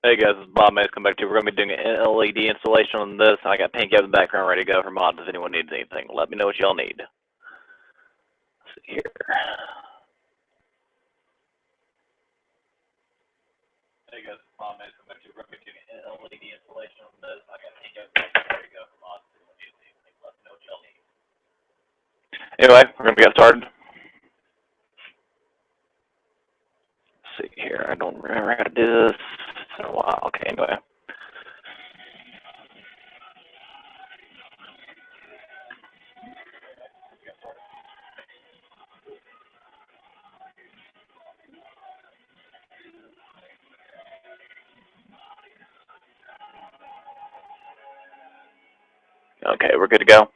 Hey guys, it's Bob Mays. Come back to you. We're going to be doing an LED installation on this. I got Pinky up in the background ready to go for mods if anyone needs anything. Let me know what y'all need. Let's see here. Hey guys, it's Bob Mays. Come back to you. We're going to be doing an LED installation on this. I got Pinky up in the background ready to go for mods if anyone needs anything. Let me know what y'all need. Anyway, we're going to get started. Let's see here. I don't remember how to do this. It's been a while. Okay, anyway. Okay, we're good to go.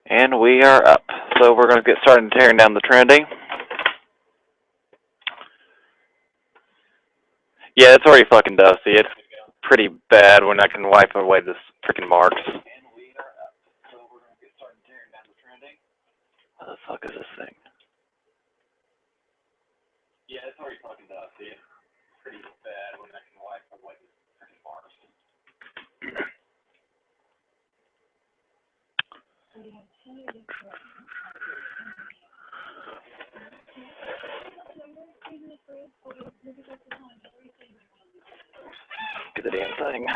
And we are up. So we're going to get started tearing down the Trinity. Yeah, it's already fucking dusty. It's pretty bad when I can wipe away this freaking marks. And we are up. So we're going to get started tearing down the Trinity. What the fuck is this thing? Yeah, it's already fucking dusty. It's pretty bad when I can wipe away this freaking marks. Get the damn thing. I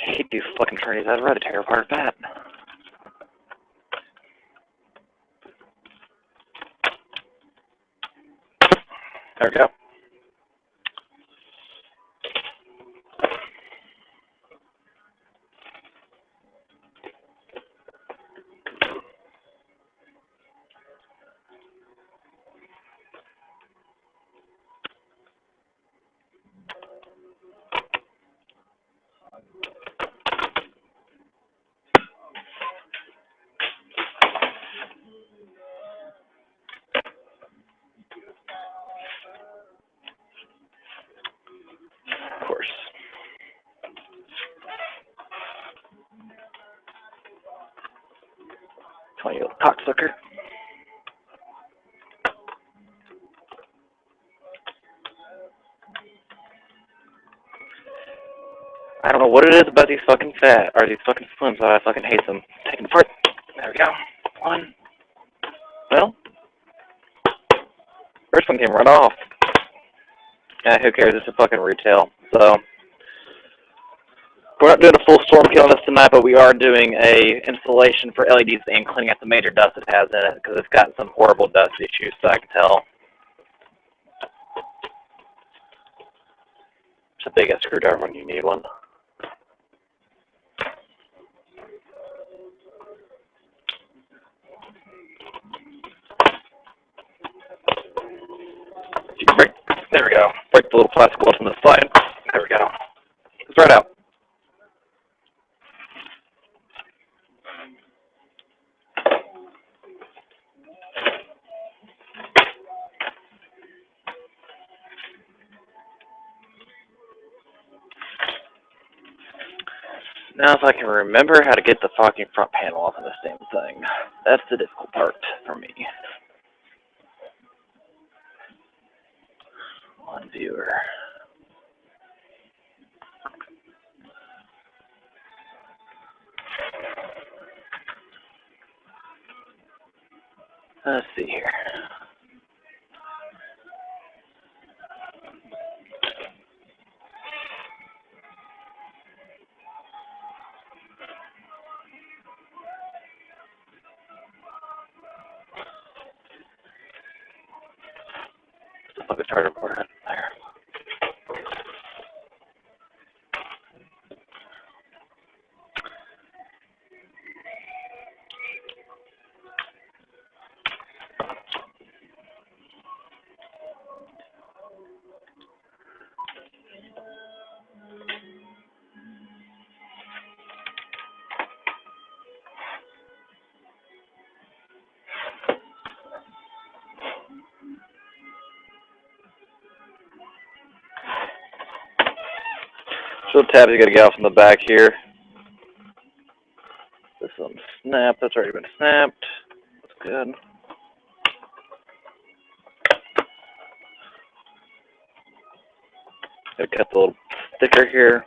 hate these fucking Trinities. I'd rather tear apart that. There we go. Of course. Come on, you little cocksucker. I don't know what it is about these fucking these fucking slims, but I fucking hate them. Take them apart. There we go. One. Well, first one came right off. Yeah, who cares? It's a fucking retail. So, we're not doing a full storm kill on this tonight, but we are doing a installation for LEDs and cleaning out the major dust it has in it, because it's got some horrible dust issues, so I can tell. It's a big ass screwdriver when you need one. There we go. Break the little plastic bolts on the side. There we go. It's right out. Now if I can remember how to get the fucking front panel off of this damn thing. That's the difficult part for me. One viewer. Let's see here. Let's plug the charger port in there. So the tabs you gotta get off from the back here. This one snap, that's already been snapped. That's good. Gonna cut the little sticker here.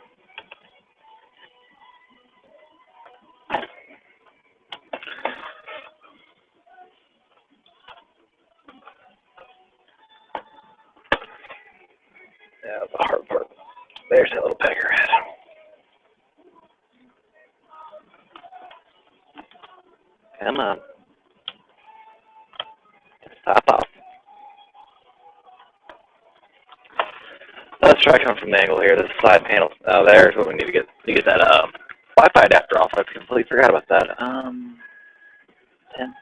Yeah, the hard part. There's that little pecker head. Come on. Stop off. Let's try coming from the angle here. This side panel. Oh, there's what we need to get that Wi-Fi adapter off. I completely forgot about that. 10.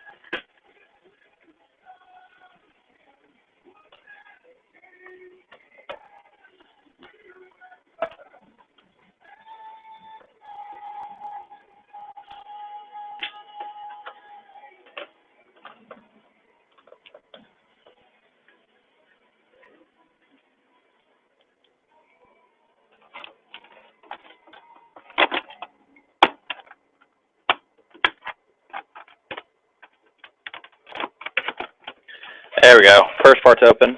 There we go. First part's open.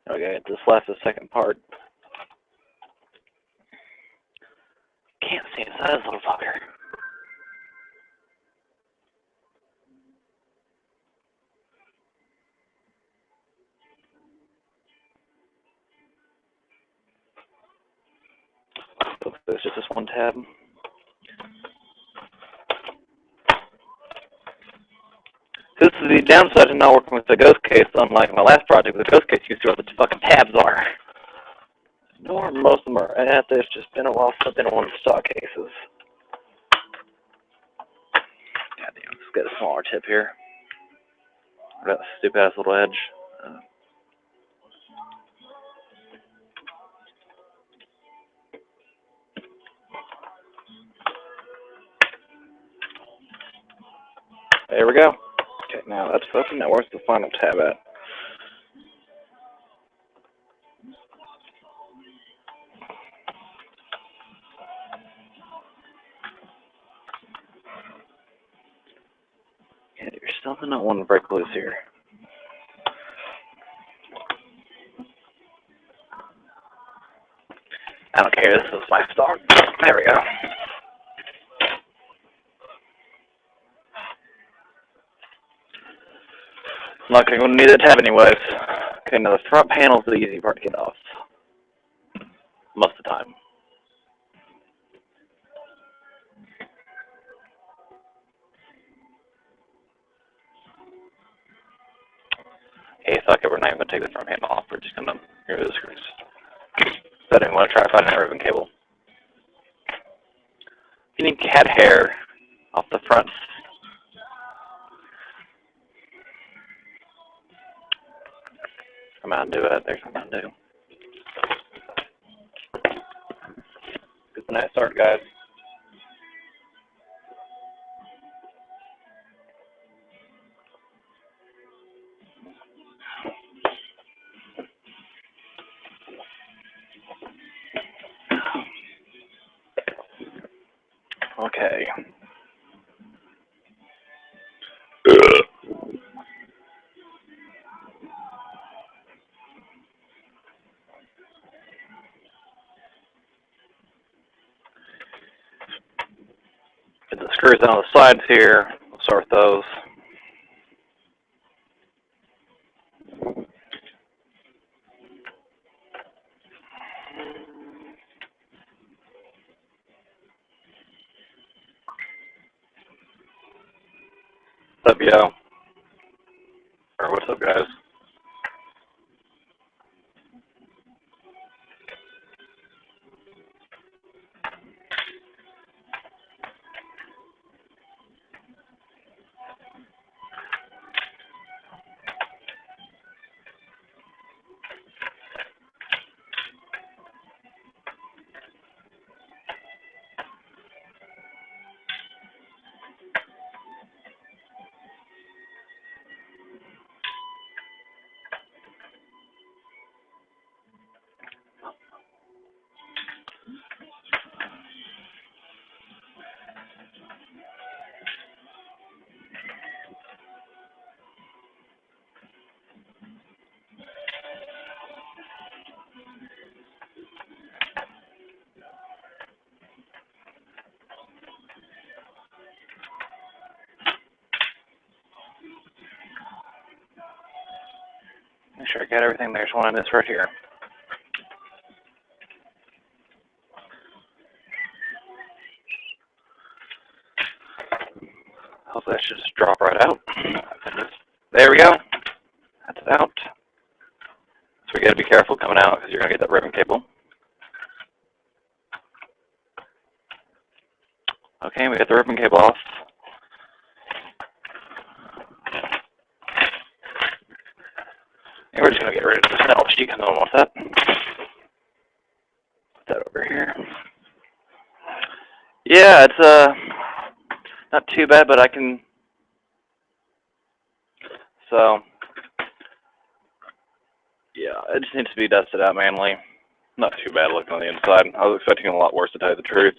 Okay, this left the second part. Can't see inside this little fucker. There's just this one tab. This is the downside to not working with the ghost case, unlike my last project. The ghost case, you see where the fucking tabs are. Nor most of them are at. There's just been a while since I've been on one of the stock cases. Goddamn, let's get a smaller tip here. Got a stupid ass little edge. There we go. Okay, now that's open. Now where's the final tab at? Yeah, there's something not wanting to break loose here. I don't care. This is my stock. There we go. I'm not going to need that tab anyways. Okay, now the front panel's the easy part to get off. Most of the time. Hey, fuck it, we're not even going to take the front panel off. We're just going to remove the screws. So I didn't want to try to find a ribbon cable. You need cat hair off the front. Come out and do it. There's something to do. Good night start, guys. Okay. Get the screws on the sides here. We'll start with those. What's up, yo? Or what's up, guys? Make sure I got everything. There's one in this right here. Hopefully that should just drop right out. There we go. That's it out. So we gotta be careful coming out because you're gonna get that ribbon cable. Okay, we got the ribbon cable off. And we're just gonna get rid of this metal sheet because no one wants that. Put that over here. Yeah, it's not too bad, but I can. So yeah, it just needs to be dusted out manually. Not too bad looking on the inside. I was expecting a lot worse, to tell you the truth.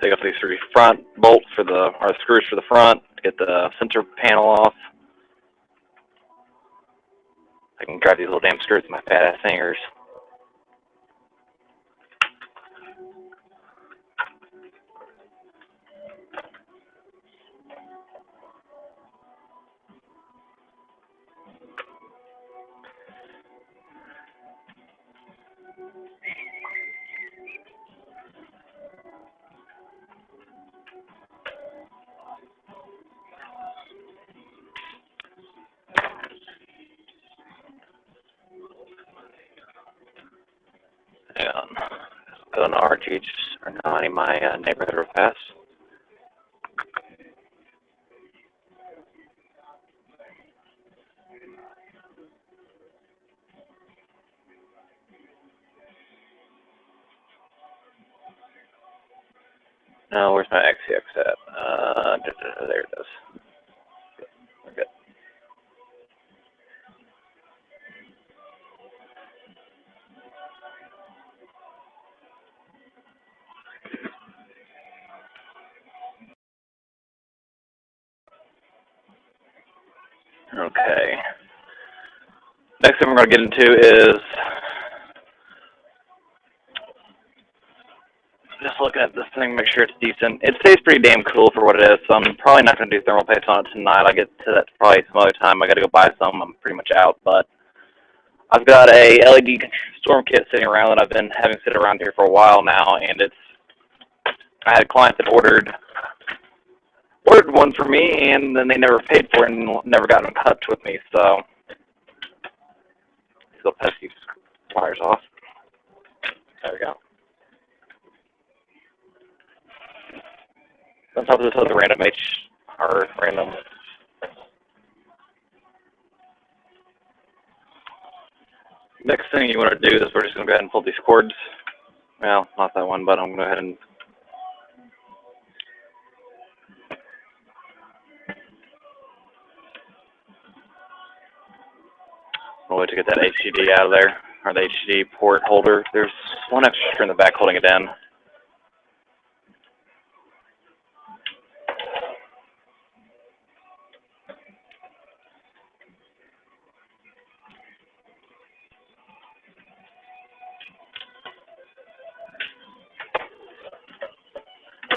Take off these 3 front bolts for the, or screws for the front, get the sensor panel off. I can grab these little damn screws with my fat ass fingers. And go on RG, or not in my neighborhood real fast. No, where's my XCX at? There it is. We're good. Okay. Next thing we're going to get into is just looking at this thing, make sure it's decent. It stays pretty damn cool for what it is, so I'm probably not going to do thermal paste on it tonight. I'll get to that probably some other time. I got to go buy some. I'm pretty much out, but I've got a LED storm kit sitting around that I've been having sit around here for a while now, and I had a client that ordered one for me, and then they never paid for it and never got in touch with me, so these little pesky wires off. There we go. On top of this other random random. Next thing you want to do is we're just going to go ahead and pull these cords. Well, not that one, but I'm going to go ahead and I'll wait to get that HDD out of there, or the HDD port holder. There's one extra screw in the back holding it in.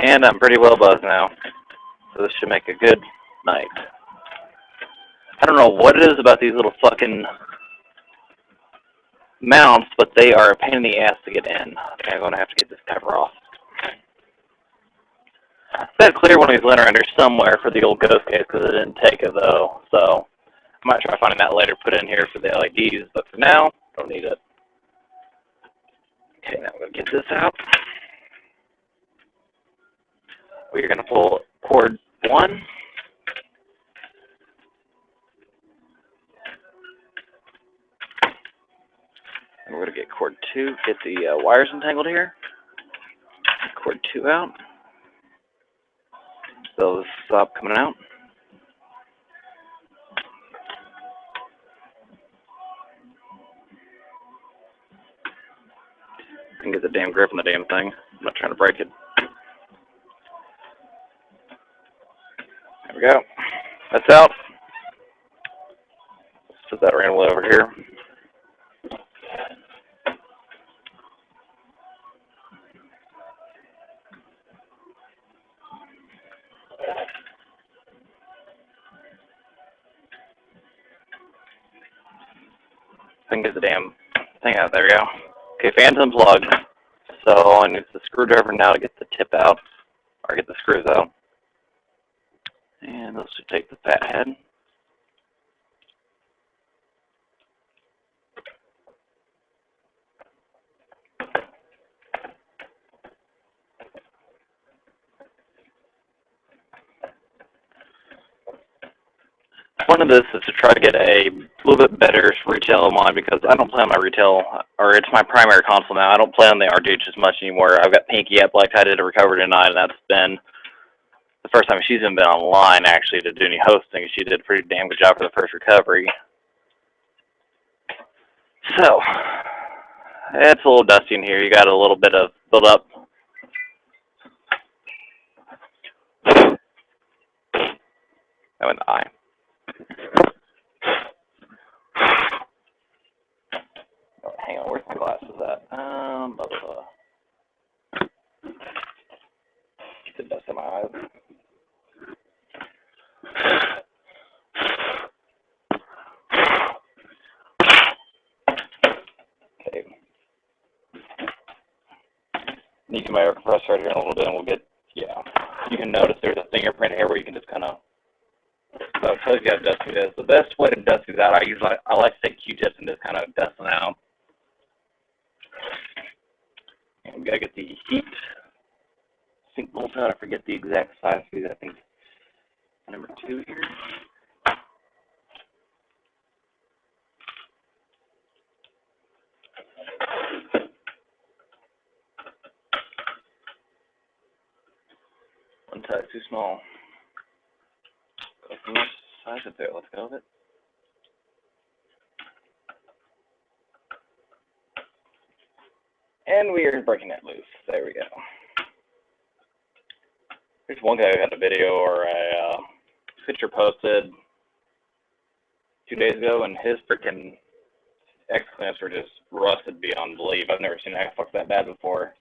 And I'm pretty well buzzed now, so this should make a good night. I don't know what it is about these little fucking mounts, but they are a pain in the ass to get in. I think I'm going to have to get this cover off. I had to clear one of these lint under somewhere for the old ghost case because it didn't take it though, so I might try finding that later, put it in here for the LEDs, but for now, don't need it. Okay, now I'm going to get this out. We're going to pull cord 1. And we're going to get cord 2, get the wires entangled here. Cord 2 out. So this stop coming out. And get the damn grip on the damn thing. I'm not trying to break it. There we go. That's out. Let's put that randomly over here. I can get the damn thing out. There we go. Okay, fan's unplugged. So I need the screwdriver now to get the tip out, or get the screws out. And let's just take the fat head. One of this is to try to get a little bit better retail of mine because I don't play on my retail, or it's my primary console now. I don't play on the RGH as much anymore. I've got Pinky up like I did a recovery tonight, and that's been the first time she's even been online actually to do any hosting. She did a pretty damn good job for the first recovery. So, it's a little dusty in here. You got a little bit of build up. That went the eye. Oh, hang on, where's my glasses at? Blah, blah, blah. Get the dust in my eyes. Okay. Sneaking my air compressor right here in a little bit, and we'll get, yeah. You can notice there's a fingerprint here where you can just kind of, so it tells you how dusty it is. The best way to dust these out, I like to take Q-tips and just kind of dust them out. And we gotta get the heat sink bolts out. I forget the exact size of these. I think number 2 here. One size too small. Go from this size up there. Let's go with it. And we are breaking that loose. There we go. There's one guy who had a video or a picture posted 2 days ago, and his freaking X clamps were just rusted beyond belief. I've never seen an X fuck that bad before.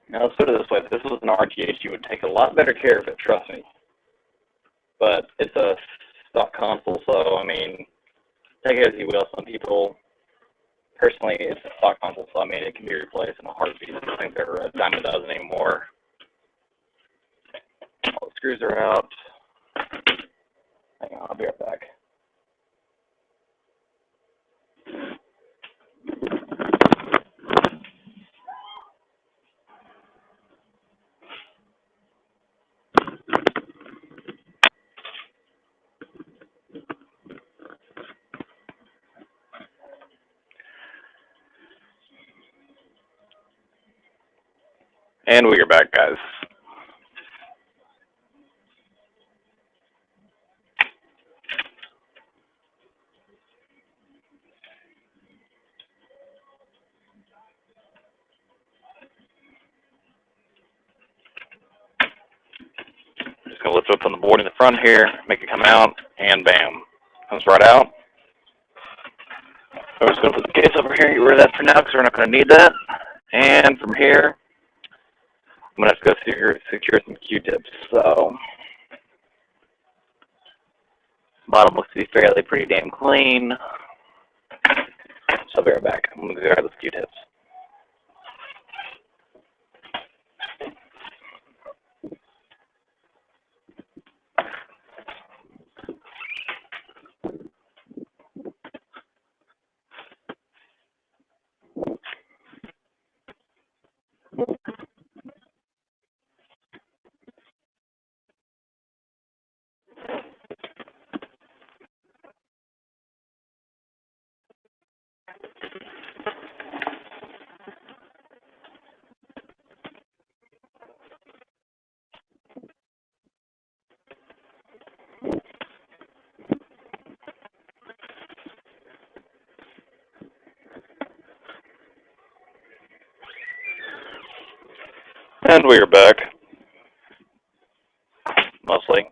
Now let's put it this way: if this was an RGH, you would take a lot better care of it. Trust me. But it's a stock console, so I mean, take it as you will. Some people, personally, it's a stock console, so I mean, it can be replaced in a heartbeat. I don't think they're a dime a dozen anymore. All the screws are out. Hang on, I'll be right back. And we are back, guys. Just gonna lift up on the board in the front here, make it come out, and bam, comes right out. I'm just gonna put the case over here, get rid of that for now, because we're not gonna need that. And from here, I'm gonna have to go secure some Q-tips. So, bottom looks to be fairly pretty damn clean. So I'll be right back. I'm gonna grab those Q-tips. And we are back. Mostly.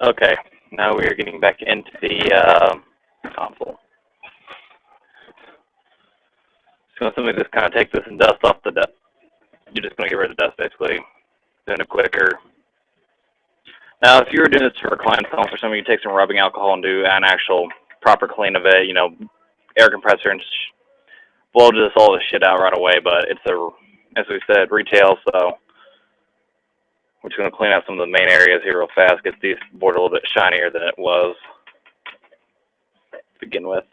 Okay, now we are getting back into the console. So something just kind of takes this and dust off the dust. You're just going to get rid of the dust, basically. Doing it quicker. Now, if you were doing this for a client pump or something, you take some rubbing alcohol and do an actual proper clean of it, you know, air compressor and blow just all this shit out right away. But it's as we said, retail, so we're just going to clean out some of the main areas here real fast, get these board a little bit shinier than it was to begin with.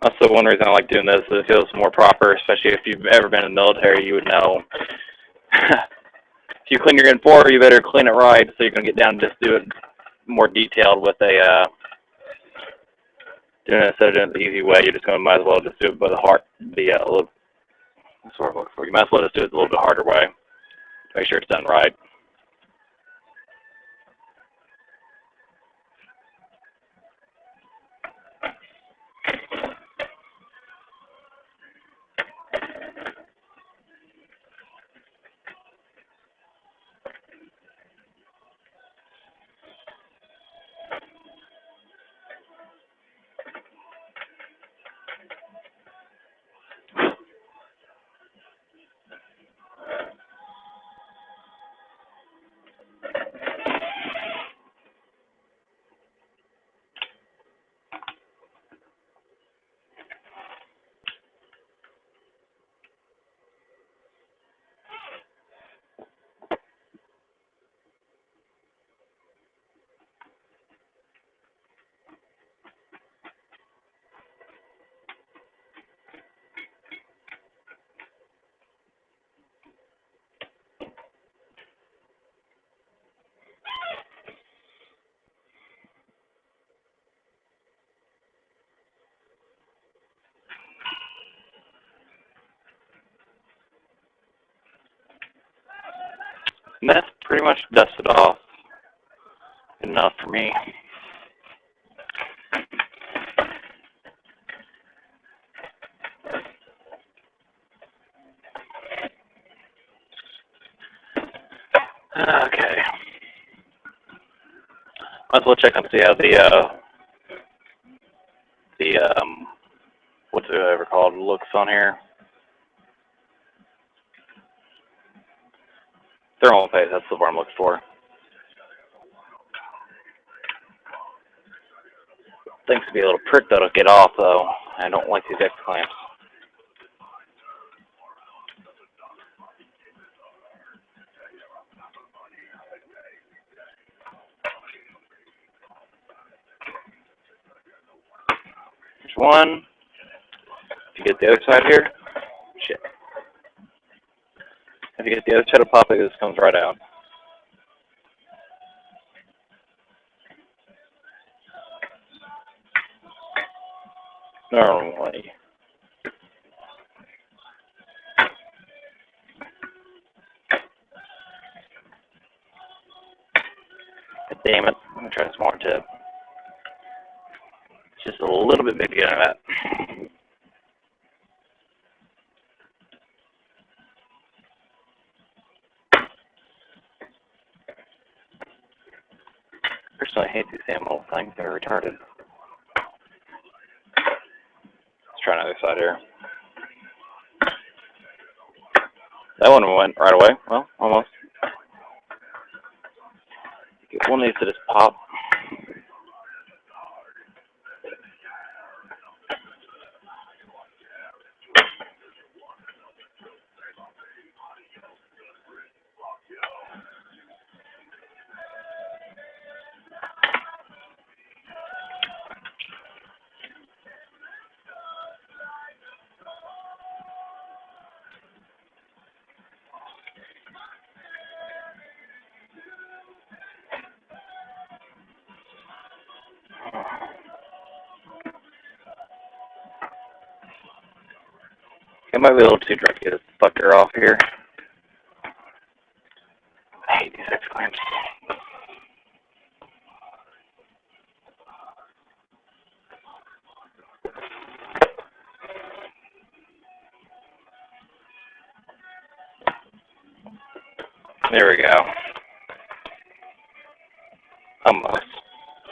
Also, one reason I like doing this is it feels more proper, especially if you've ever been in the military, you would know. If you clean your N4, you better clean it right, so you can get down and just do it more detailed with a, doing it instead of doing it the easy way. You're just going to might as well just do it by the heart, a little, that's what I'm looking for. You might as well just do it the little bit harder way to make sure it's done right. And that's pretty much dusted off enough for me. Okay. Might as well check and see how what's it ever called, looks on here. Thermal paste, that's the word I'm looking for. Thinks to be a little prick that'll get off though. I don't like these X clamps. There's one. If you get the other side here, shit. If you get the other side of pop it, this comes right out. Normally. Damn it. I'm going to try a smaller tip. It's just a little bit bigger than that. Personally, I hate these damn little things. They're retarded. Let's try another side here. That one went right away. Well, almost. One needs to just pop. It might be a little too dry to get this fucker off here. I hate these X clamps. There we go. Almost.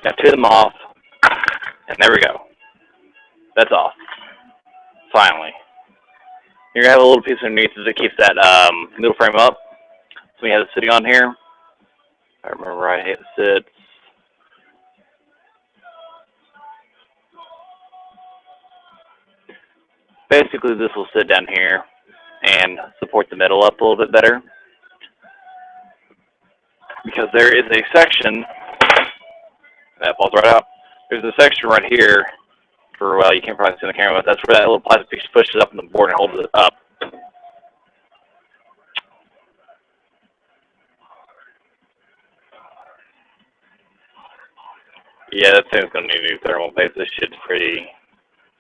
Got two of them off. And there we go. That's off. Finally. You're going to have a little piece underneath that keeps that middle frame up. So we have it sitting on here. If I remember right, it sits. Basically, this will sit down here and support the middle up a little bit better. Because there is a section, that falls right out. There's a section right here, well, you can't probably see on the camera, but that's where that little plastic piece pushes up on the board and holds it up. Yeah, that thing's going to need a new thermal paste. This shit's pretty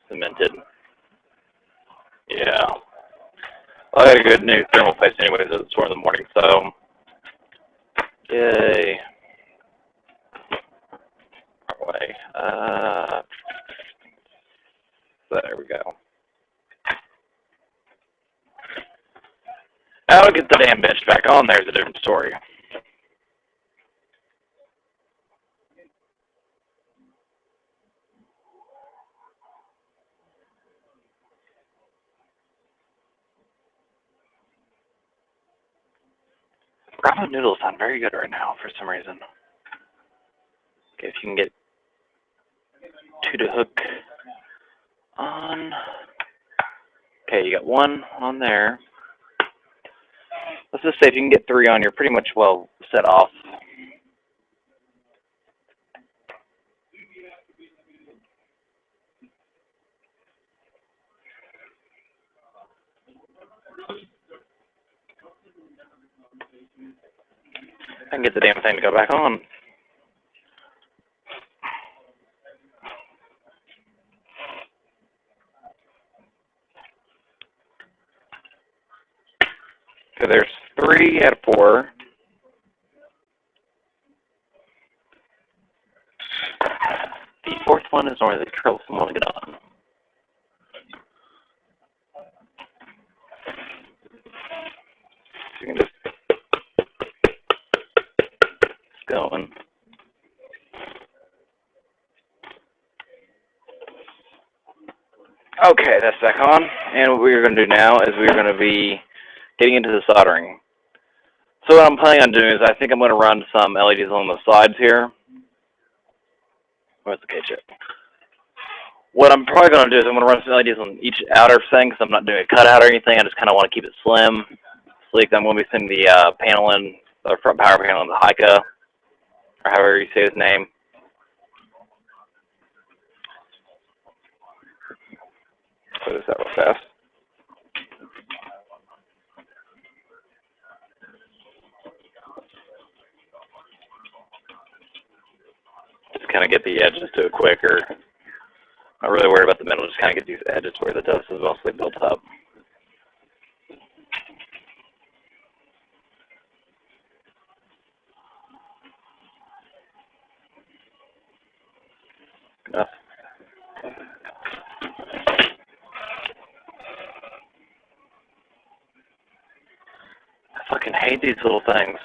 cemented. Yeah. Well, I got a good new thermal paste anyways. It's 4 in the morning, so. Yay. Wrong way. There we go. How to get the damn bench back on there is a different story. Ramen noodles sound very good right now for some reason. Okay, if you can get two to hook on. Okay, you got one on there. Let's just say if you can get 3 on, you're pretty much well set off. I can get the damn thing to go back on. So there's 3 out of 4. The 4th one is normally the troublesome one to get on. So you can just it's going. Okay, that's back on. And what we're going to do now is we're going to be getting into the soldering. So what I'm planning on doing is I think I'm going to run some LEDs on the sides here. Where's the K chip? What I'm probably going to do is I'm going to run some LEDs on each outer thing because I'm not doing a cutout or anything. I just kind of want to keep it slim, sleek. I'm going to be sending the panel in, the front power panel in the Heika, or however you say his name. Put this out real fast. Just kind of get the edges to it quicker. Not really worried about the middle, just kind of get these edges where the dust is mostly built up. Enough. I fucking hate these little things.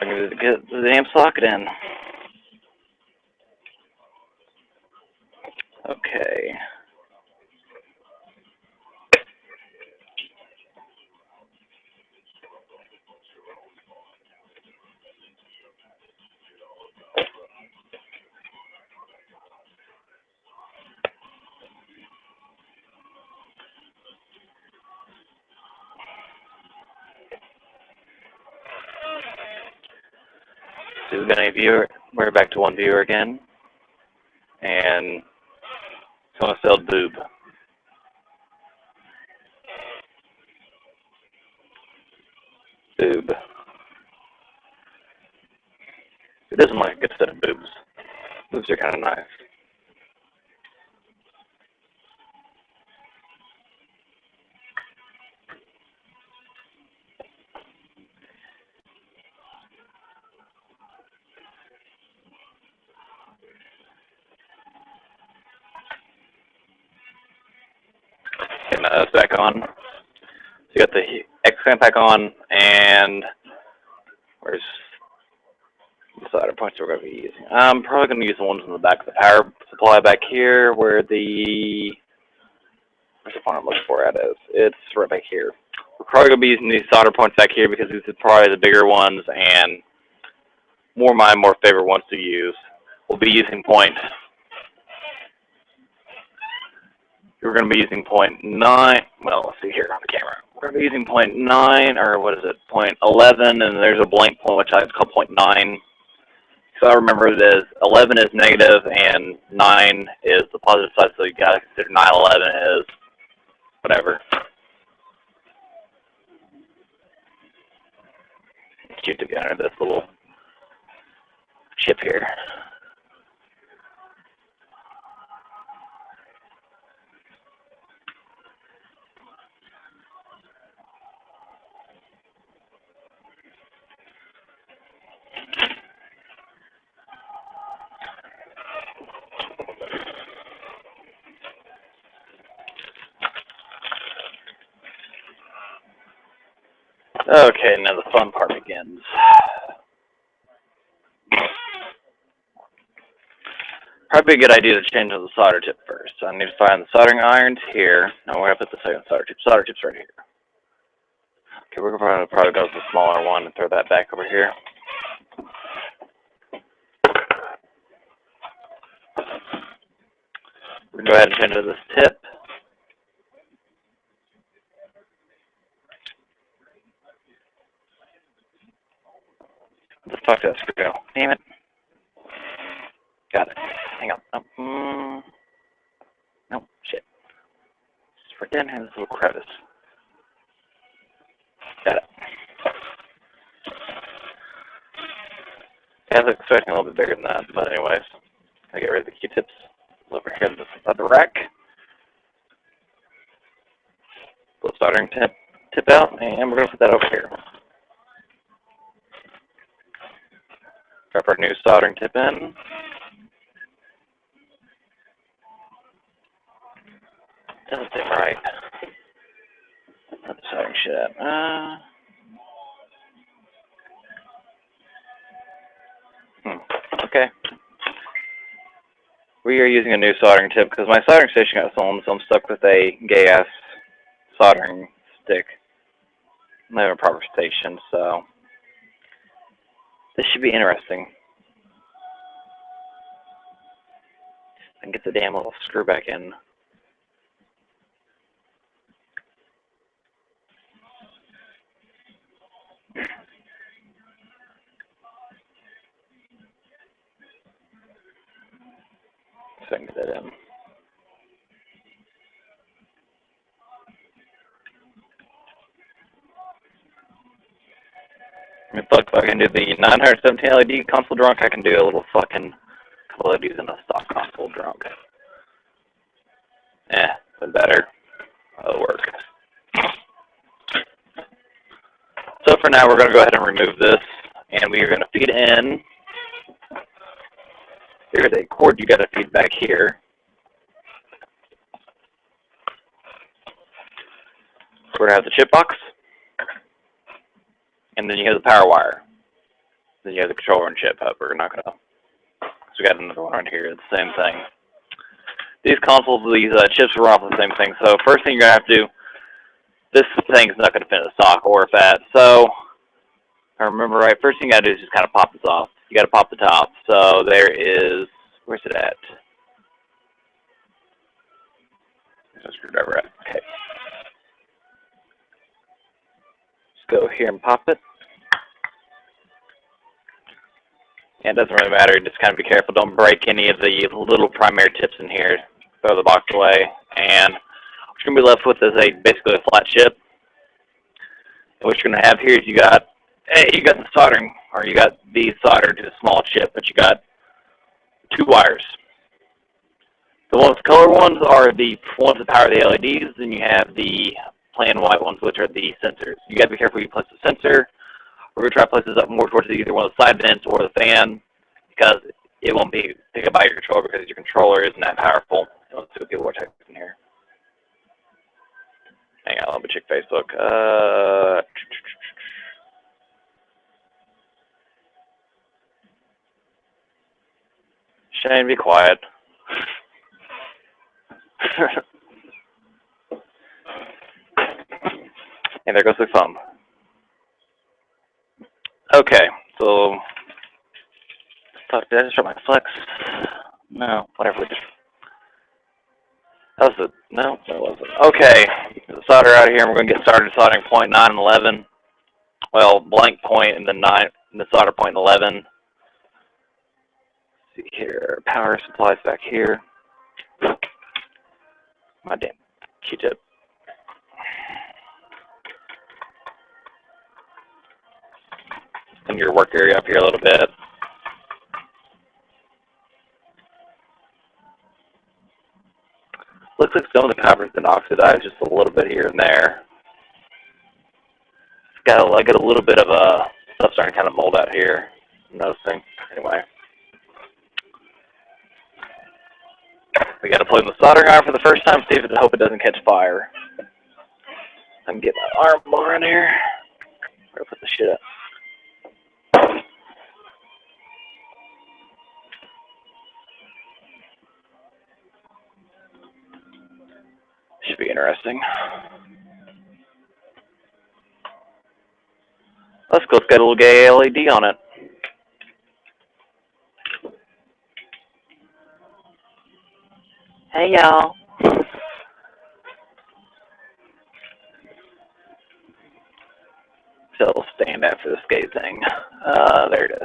I can get the damn socket in. Okay. So we're going to we're back to one viewer again. And it's going to sell boob. Boob. It doesn't like a good set of boobs. Boobs are kind of nice. turn those back on. So you got the X clamp back on, and where's the solder points we're going to be using? I'm probably going to use the ones in the back of the power supply back here, where the where's the point I'm looking for at is. It's right back here. We're probably going to be using these solder points back here because these are probably the bigger ones and my more favorite ones to use. We'll be using we're going to be using 0.9, well, let's see here on the camera. We're going to be using 0.9, or what is it, 0.11, and there's a blank point, which I call 0.9. So I remember it is 11 is negative, and 9 is the positive side, so you got to consider 9/11 is whatever. It's cute to be under this little chip here. Okay, now the fun part begins. Probably a good idea to change the solder tip first. So I need to find the soldering irons here. Now we're going to put the second solder tip. Solder tip's right here. Okay, we're going to probably go with the smaller one and throw that back over here. We're going to go ahead and change this tip. Let's talk to that screw go. Damn it. Got it. Hang on. Oh, nope, shit. It's right down here in this little crevice. Got it. I was expecting a little bit bigger than that, but anyways. I get rid of the Q-tips over here at the rack. Pull the soldering tip out, and we're going to put that over here. Drop our new soldering tip in. Doesn't seem right. Put the soldering shit out. Okay. We are using a new soldering tip because my soldering station got stolen, so I'm stuck with a gay-ass soldering stick. I don't have a proper station, so this should be interesting. I can get the damn little screw back in. So I can get that in. If I can do the 917 LED console drunk, I can do a little fucking couple of LEDs in a stock console drunk. Been better. That'll work. So for now, we're going to go ahead and remove this, and we are going to feed in. Here's a cord you got to feed back here. We're going to have the chip box, and then you have the power wire. Then you have the controller and chip, but we're not going to. So we got another one right here. It's the same thing. These consoles, these chips are off the same thing. So first thing you're going to have to do, this thing is not going to fit in the stock or fat. So if I remember right, first thing you got to do is just kind of pop this off. You got to pop the top. So there is, where's it at? There's a screwdriver at. Okay. Just go here and pop it. And it doesn't really matter, just kind of be careful, don't break any of the little primary tips in here. Throw the box away, and what you're going to be left with is basically a flat chip. And what you're going to have here is you got the soldering, or you got the solder to the small chip, but you got two wires. The ones, color ones are the ones that power the LEDs, and you have the plain white ones, which are the sensors. You got to be careful you place the sensor. We're going to try to place this up more towards either one of the side vents or the fan, because it won't be picked up by your controller because your controller isn't that powerful. Let's see what people are typing here. Hang on, let me check Facebook. Shane, be quiet. And there goes the phone. Okay, so fuck, did I just drop my flex? No, whatever. That was it. No, that wasn't. Okay, the solder out of here, and we're going to get started soldering point 9 and 11. Well, blank point and then 9, and the solder point 11. Let's see here, power supplies back here. My damn Q-tip. In your work area up here a little bit. Looks like some of the copper's been oxidized just a little bit here and there. I got a little bit of stuff starting to kind of mold out here. I'm noticing. Anyway. We got to plug in the soldering iron for the first time, see if it, hope it doesn't catch fire. I can get my arm bar in here. Where do I put the shit up? Should be interesting. Let's go. It's got a little gay LED on it. Hey, y'all. So it'll stand after the skate thing. There it is.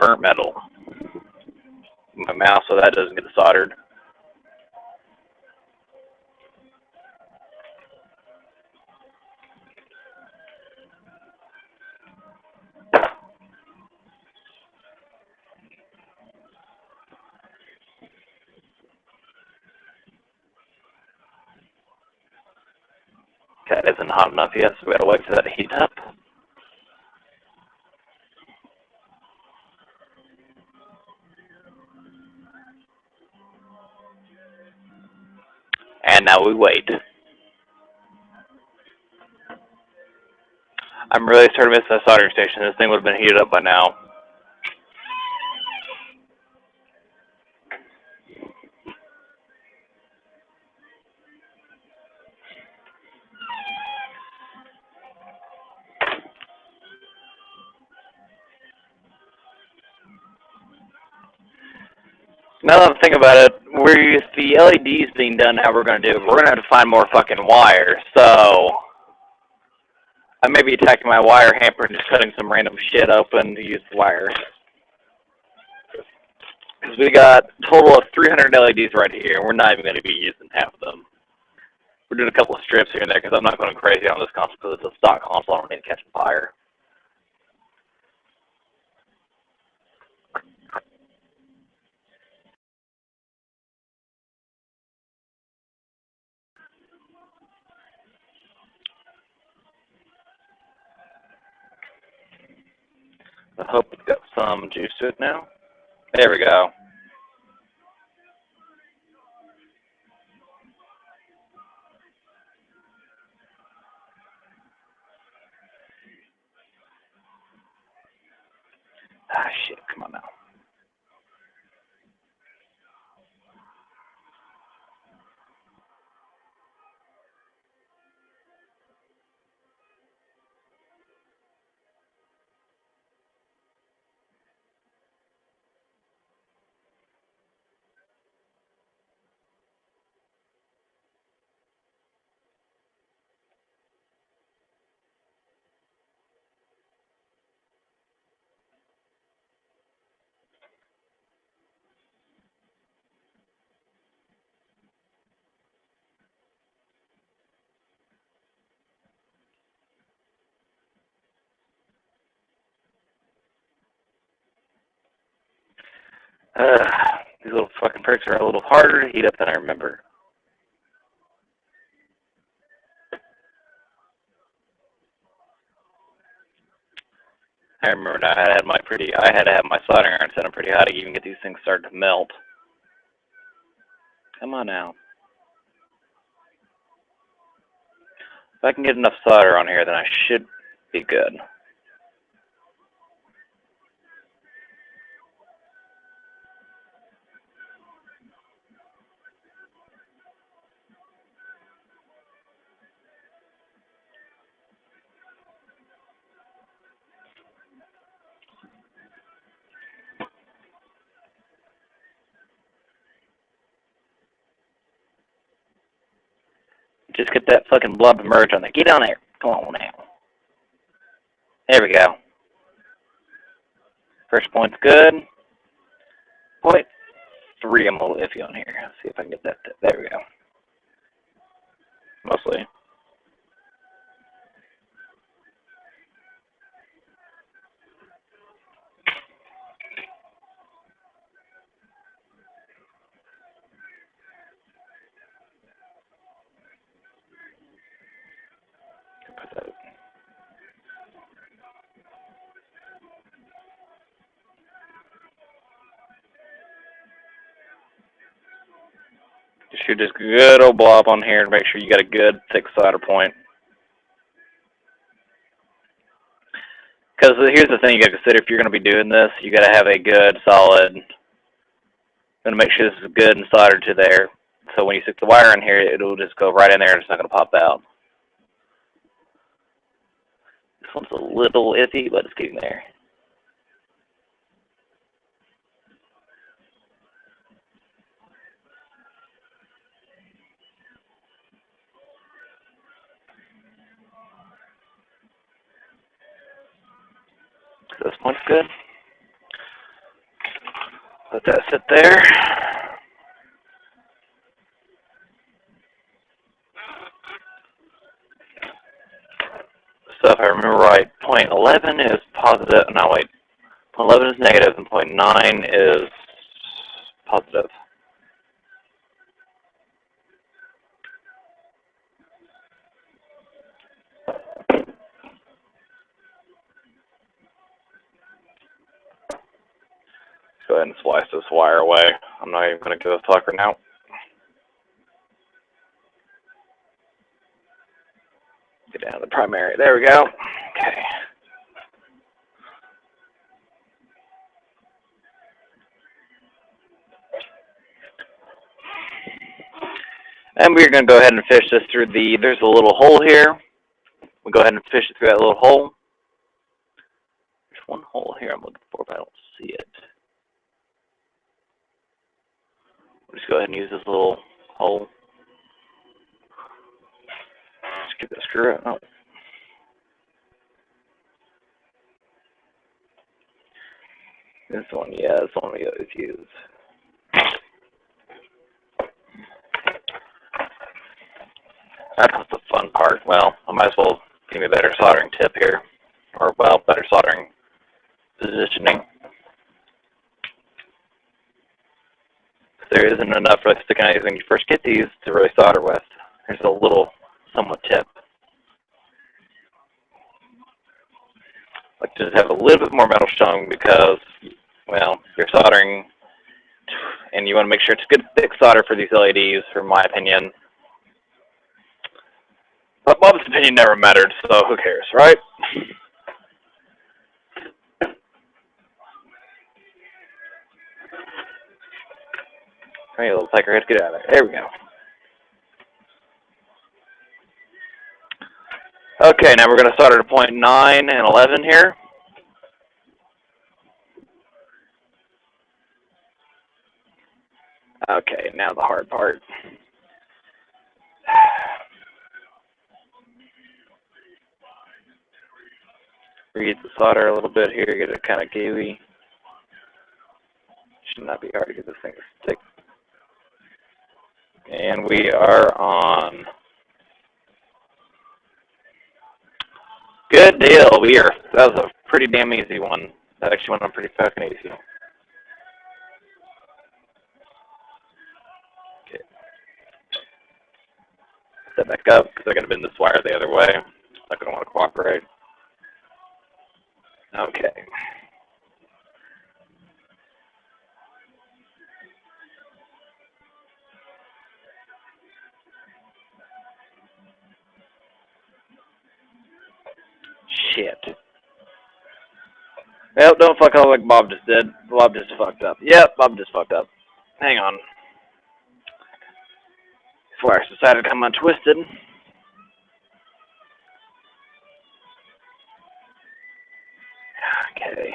Burnt metal. My mouse so that doesn't get soldered. That isn't hot enough yet, so we gotta wait for that to heat up. And now we wait. I'm really starting to miss that soldering station. This thing would have been heated up by now. Now that I'm thinking about it, with the LEDs being done, how we're going to do it, we're going to have to find more fucking wire. So I may be attacking my wire hamper and just cutting some random shit open to use the wire. Because we got a total of 300 LEDs right here, and we're not even going to be using half of them. We're doing a couple of strips here and there because I'm not going crazy on this console because it's a stock console. I don't need to catch fire. I hope it's got some juice to it now. There we go. Ah, shit, come on now. These little fucking perks are a little harder to heat up than I remember. I remember now I had to have my soldering iron set up pretty high to even get these things started to melt. Come on now. If I can get enough solder on here, then I should be good. Just get that fucking blob to merge on there. Get on there. Come on now. There we go. First point's good. Point 3, I'm a little iffy on here. Let's see if I can get that. There we go. Mostly. Put that. Just shoot this good old blob on here to make sure you got a good thick solder point. Because here's the thing you got to consider: if you're going to be doing this, you got to have a good solid. Going to make sure this is good and soldered to there. So when you stick the wire in here, it'll just go right in there and it's not going to pop out. This one's a little iffy, but it's getting there. So this one's good. Let that sit there. So if I remember right, point 11 is positive. No, wait. Point 11 is negative, and point 9 is positive. Let's go ahead and splice this wire away. I'm not even going to get this sucker now. Get down to the primary. There we go. Okay. And we're going to go ahead and fish this through there's a little hole here. We'll go ahead and fish it through that little hole. There's one hole here I'm looking for, but I don't see it. We'll just go ahead and use this little hole. Just get that screw out. Oh. This one, yeah, this one we always use. That's the fun part. Well, I might as well give you a better soldering tip here. Or, well, better soldering positioning. There isn't enough really sticking out when you first get these to really solder with. There's a little, somewhat tip. Like to just have a little bit more metal showing because, well, you're soldering and you want to make sure it's good thick solder for these LEDs, for my opinion. But Bob's opinion never mattered, so who cares, right? Hey, little peckerhead, get out of there. There we go. Okay, now we're going to solder to point 9 and 11 here. Okay, now the hard part. Read the solder a little bit here, get it kind of gooey. Should not be hard to get this thing to stick. And we are on. Good deal. That was a pretty damn easy one. That actually went on pretty fucking easy. Okay. Set back up because I got to bend this wire the other way. It's not going to want to cooperate. Okay. Shit. Well, don't fuck up like Bob just did. Bob just fucked up. Yep, Bob just fucked up. Hang on. Flash decided to come untwisted. Okay.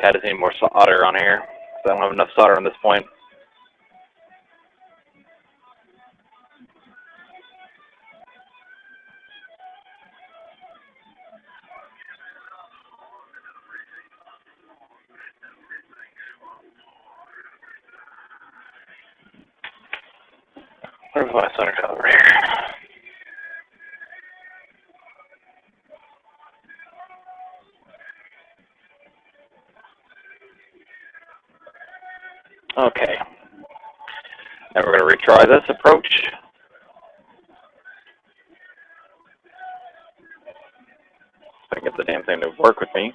I just need more solder on here. So I don't have enough solder on this point. Where's my solder cover here? Okay. Now we're going to retry this approach. If I can get the damn thing to work with me.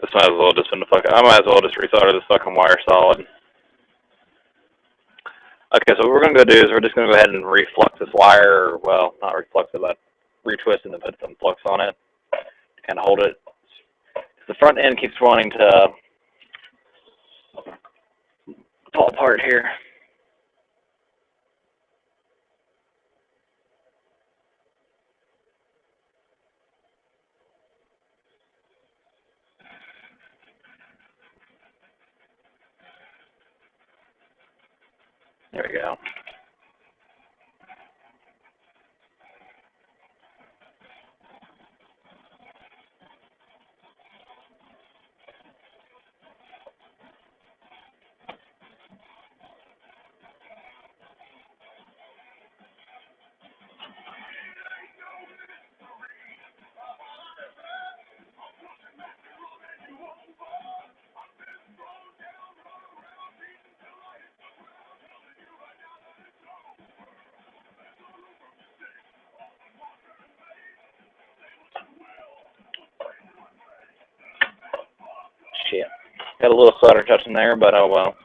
This might as well just been the fucking. I might as well just resolder this fucking wire solid. Okay, so what we're gonna go do is we're just gonna go ahead and reflux this wire. Or, well, not reflux it, but retwist it and put some flux on it to kind of hold it. The front end keeps wanting to fall apart here. There we go. Shit. Got a little solder touch in there, but oh well.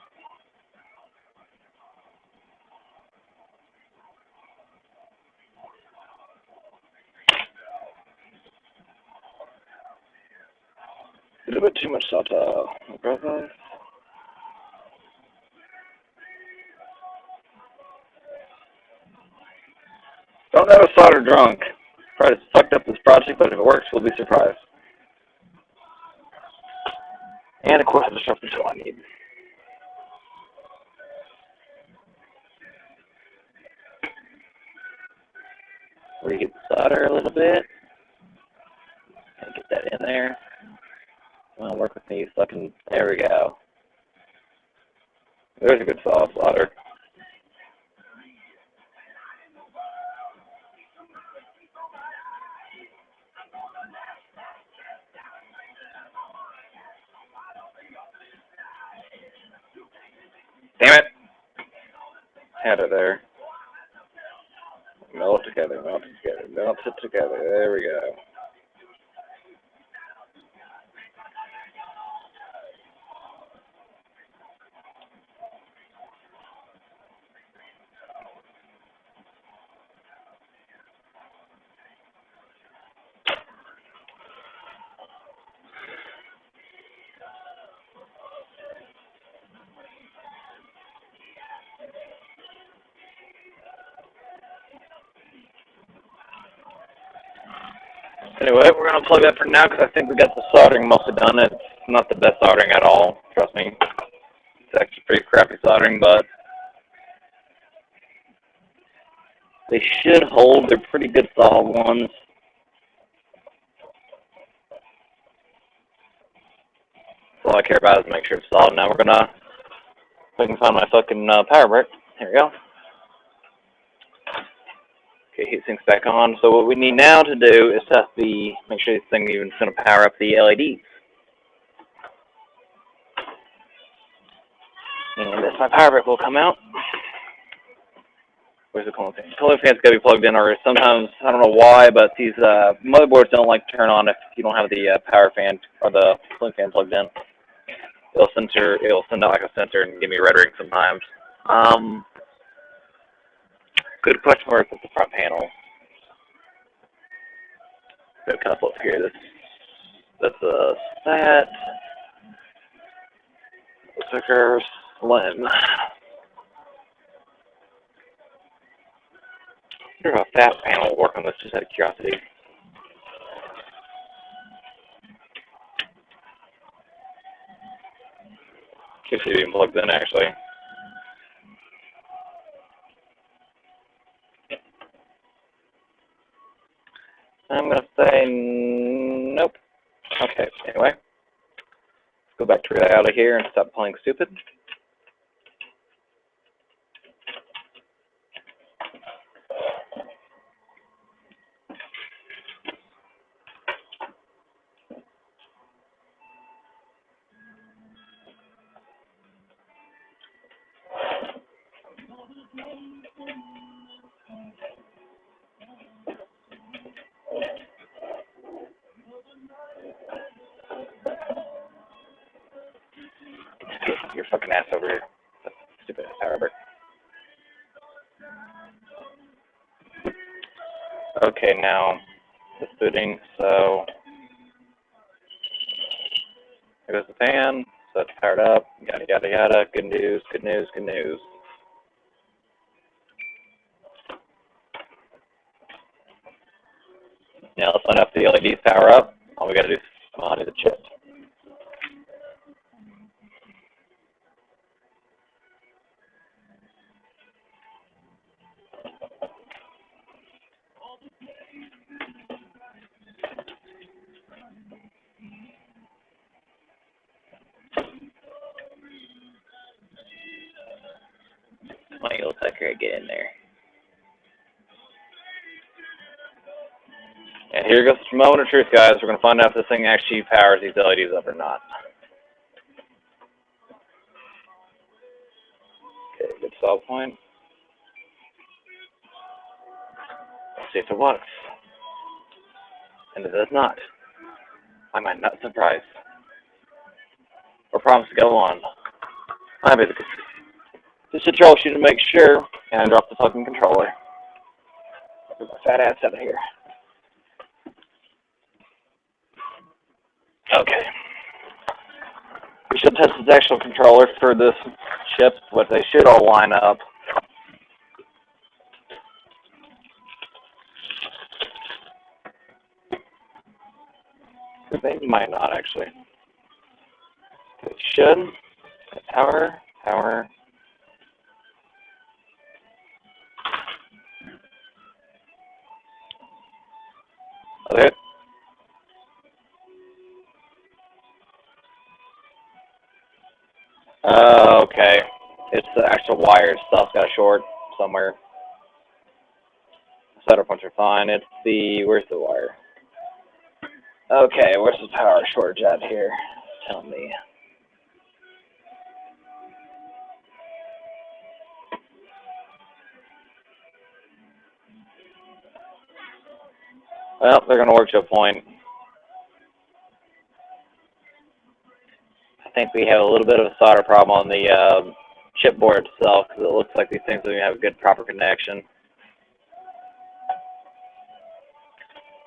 A little bit too much solder. Brother. Don't have a solder drunk. Probably fucked up this project, but if it works, we'll be surprised. And of course, the sharpener tool I need. Reheat the solder a little bit. And get that in there. Well, work with me, fucking. There we go. There's a good solid solder. Damn it! Had it there. Melt it together, melt it together, melt it together. There we go. Anyway, we're going to plug that for now because I think we got the soldering mostly done. It's not the best soldering at all, trust me. It's actually pretty crappy soldering, but they should hold. They're pretty good solid ones. All I care about is make sure it's solid. Now we're going to, if I can find my fucking power brick. Here we go. Okay, heatsink's back on. So what we need now to do is test make sure this thing even is going to power up the LEDs. And this my power brick will come out. Where's the cooling fan? Cooling fan's got to be plugged in, or sometimes, I don't know why, but these motherboards don't like to turn on if you don't have the power fan or the cooling fan plugged in. It'll send out like a sensor and give me a red ring sometimes. Good question mark with the front panel. Got a couple up here. That's a set. Looks like our slim. I wonder if a fat panel will work on this, just out of curiosity. Should be even plugged in, actually. I'm going to say nope. Okay, anyway. Let's go back to reality here and stop playing stupid. Your fucking ass over here. Stupid ass power brick. Okay, now it's booting, so there goes the fan, so it's powered up, yada yada yada, good news, good news, good news. Now let's line up the LEDs power up. All we gotta do is monitor the chip. My little sucker, get in there. And here goes the moment of truth, guys. We're going to find out if this thing actually powers these LEDs up or not. Okay, good solid point. Let's see if it works. And it does not. I might not surprise. Or promise to go on. I basically just to troubleshoot to make sure, and I drop the fucking controller. Get my fat ass out of here. Okay. We should test the actual controller for this chip, but they should all line up. They might not actually. They should. Power. Okay. Okay. It's the actual wire itself got a short somewhere. Solder points are fine. It's the, where's the wire? Okay, where's the power shortage at here? Tell me. Well, they're going to work to a point. I think we have a little bit of a solder problem on the chipboard itself, because it looks like these things don't have a good proper connection.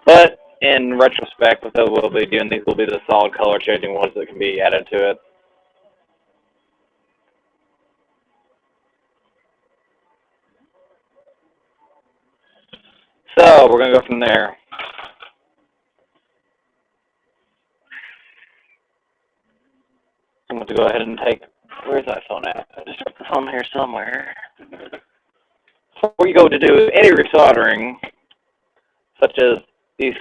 But in retrospect, what we'll be doing, these will be the solid color changing ones that can be added to it. So we're going to go from there. I'm going to go ahead and take, where's that phone at? I just dropped the phone here somewhere. Before you go to do any resoldering, such as these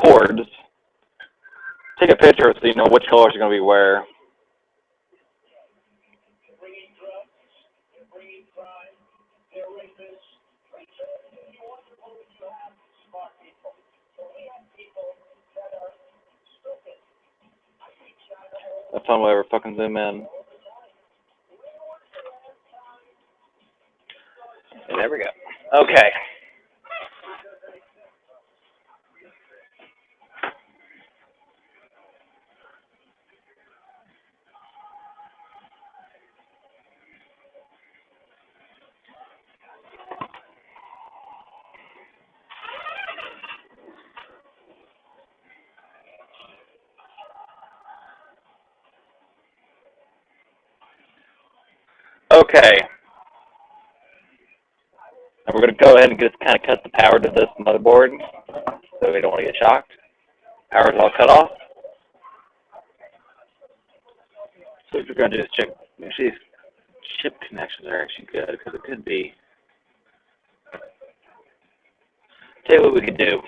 cords, take a picture so you know which colors are going to be where. That phone will ever fucking zoom in. Okay. Okay. And we're going to go ahead and just kind of cut the power to this motherboard so we don't want to get shocked. Power's all cut off. So what we're going to do is check, make sure these chip connections are actually good, because it could be. Tell you what we could do.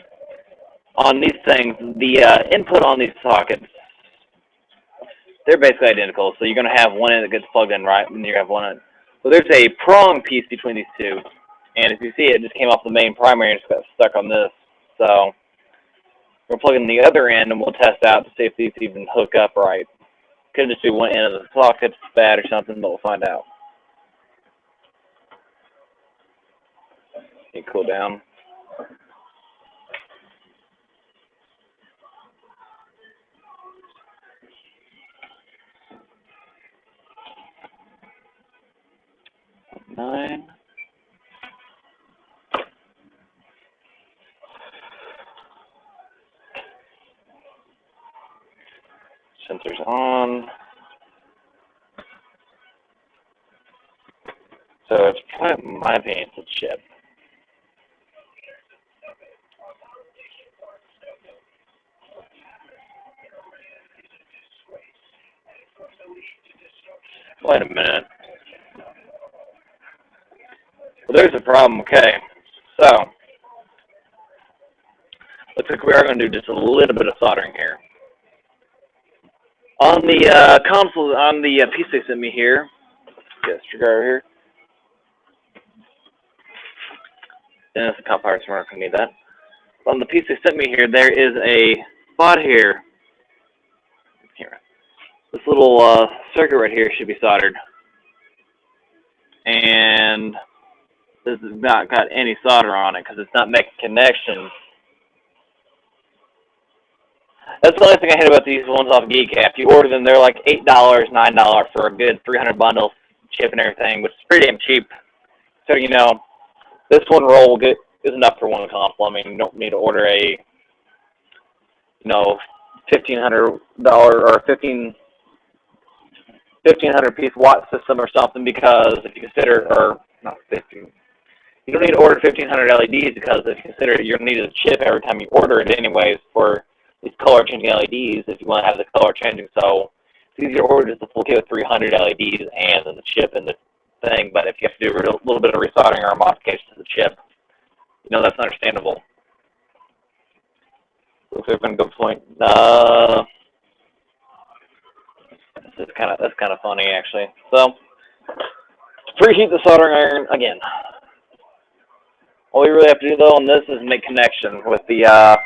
On these things, the input on these sockets, they're basically identical. So you're going to have one end that gets plugged in, right? And you have one end. So there's a prong piece between these two. And if you see, it just came off the main primary and just got stuck on this. So we'll plug in the other end and we'll test out to see if these even hook up right. Could just be one end of the socket's bad or something, but we'll find out. You cool down. Nine. Sensors on. So it's probably, in my opinion, it's a chip. Wait a minute. Well, there's a problem. Okay. So looks like we are going to do just a little bit of soldering here. On the console, on the piece they sent me here, get this trigger over here. And it's a cop power smart, I need that. On the piece they sent me here, there is a spot here. Here. This little circuit right here should be soldered. And this has not got any solder on it because it's not making connections. That's the only thing I hate about these ones off GeekApp. You order them, they're like $8, $9 for a good 300 bundle chip and everything, which is pretty damn cheap. So, you know, this one roll is enough for one console. I mean, you don't need to order a, you know, $1,500 or 1,500 piece watt system or something, because if you consider, or not 15, you don't need to order 1,500 LEDs, because if you consider you're going to need a chip every time you order it anyways for these color changing LEDs if you want to have the color changing. So it's easier to order just a full kit with 300 LEDs and then the chip and the thing. But if you have to do a little bit of resoldering or a modification to the chip, you know, that's understandable. Looks like we're going to go point. That's kind of funny actually. So to preheat the soldering iron again. All we really have to do though on this is make connection with the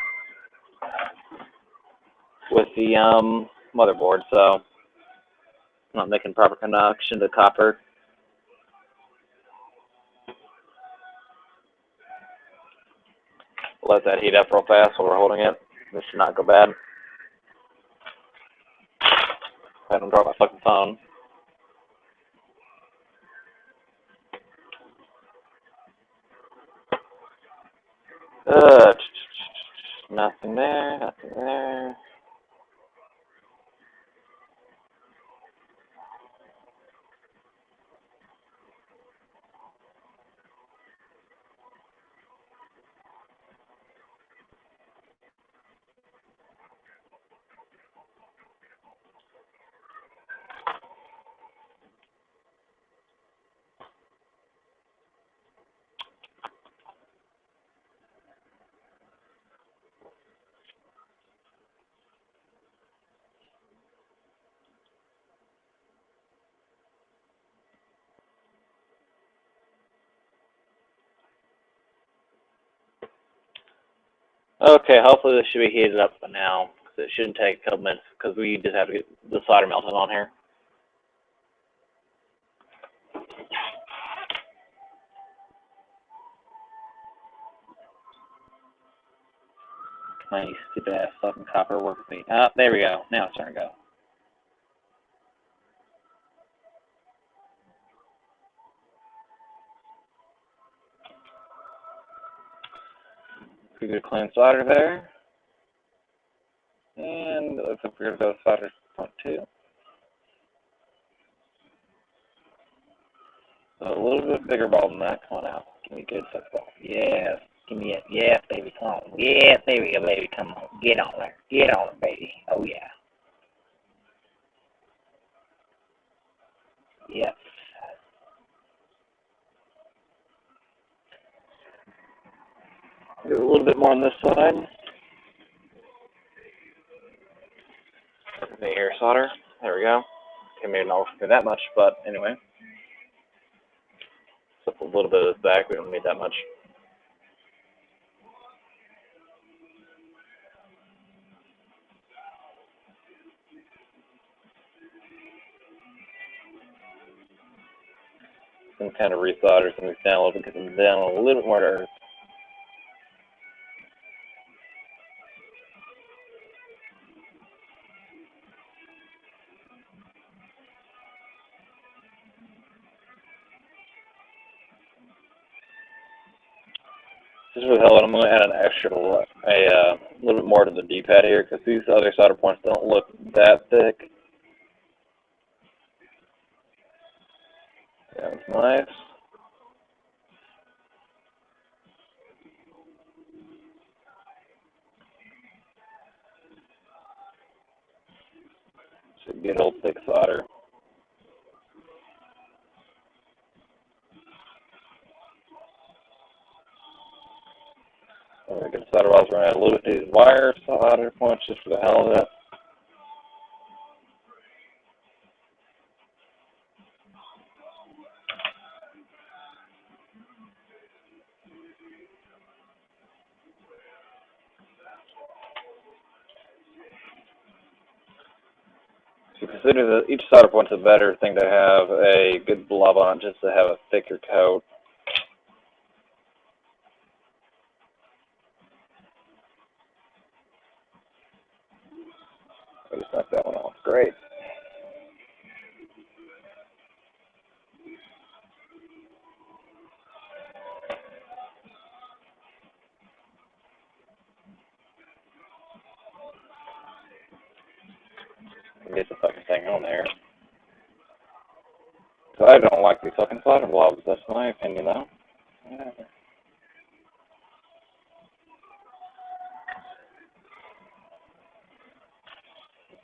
motherboard. So I'm not making proper connection to copper. Let that heat up real fast while we're holding it. This should not go bad. I don't drop my fucking phone. Nothing there, nothing there. Okay, hopefully this should be heated up by now, because it shouldn't take a couple minutes, because we just have to get the solder melted on here. My stupid ass fucking copper work with me. Ah, there we go. Now it's starting to go. Pretty good clean solder there. And it looks like we're going to go solder point 2. So a little bit bigger ball than that. Come on out. Give me a good suck ball. Yes. Give me it. Yes, baby. Come on. Yes, there we go, baby. Come on. Get on there. Get on it, baby. Oh, yeah. Yes. Do a little bit more on this side. The air solder. There we go. Okay, maybe not working that much, but anyway. Slip a little bit of this back. We don't need that much. Some kind of resolder some of these down a little bit, get them down a little bit more to earth. Just for the hell of it, I'm going to add an extra, a little bit more to the D-pad here, because these other solder points don't look that thick. That's nice. It's a good old thick solder. We're going to solder balls around a little bit to these wire solder points just for the hell of it. So consider that each solder point's a better thing to have a good blob on, just to have a thicker coat. I just knocked that one off. Great. Get the fucking thing on there. So I don't like these fucking solder blobs. That's my opinion, though. Yeah.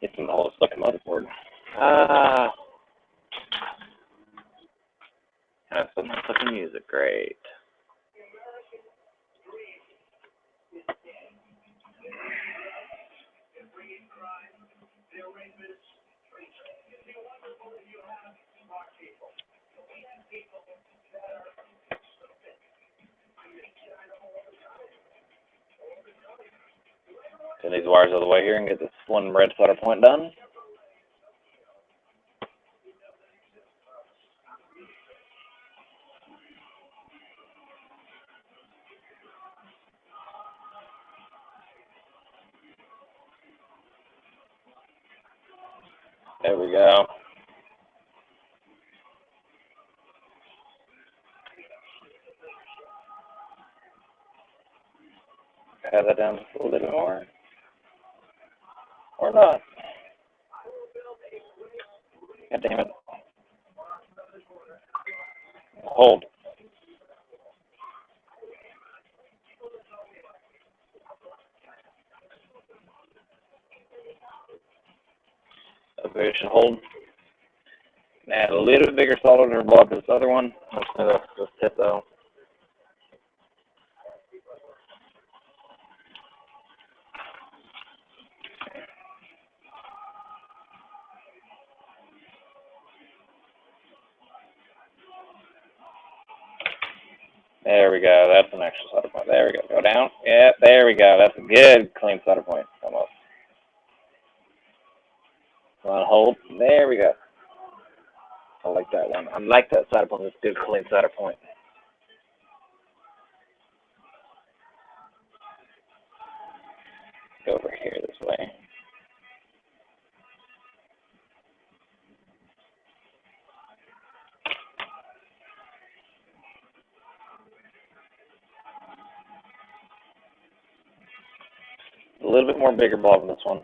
Get some all the fucking motherboard. Ah. Have some fucking music. Great. Get these wires out of the way here and get this one red solder point done. There we go. Pat that down just a little bit more. Or not. God damn it. Hold. Okay, should hold. Add a little bit bigger solder blob to this other one. This tip though. There we go. That's an extra solder point. There we go. Go down. Yeah, there we go. That's a good clean solder point. Almost. Come on, hold. There we go. I like that one. I like that solder point. It's a good clean solder point. Go over here this way. A little bit more bigger bulb in this one.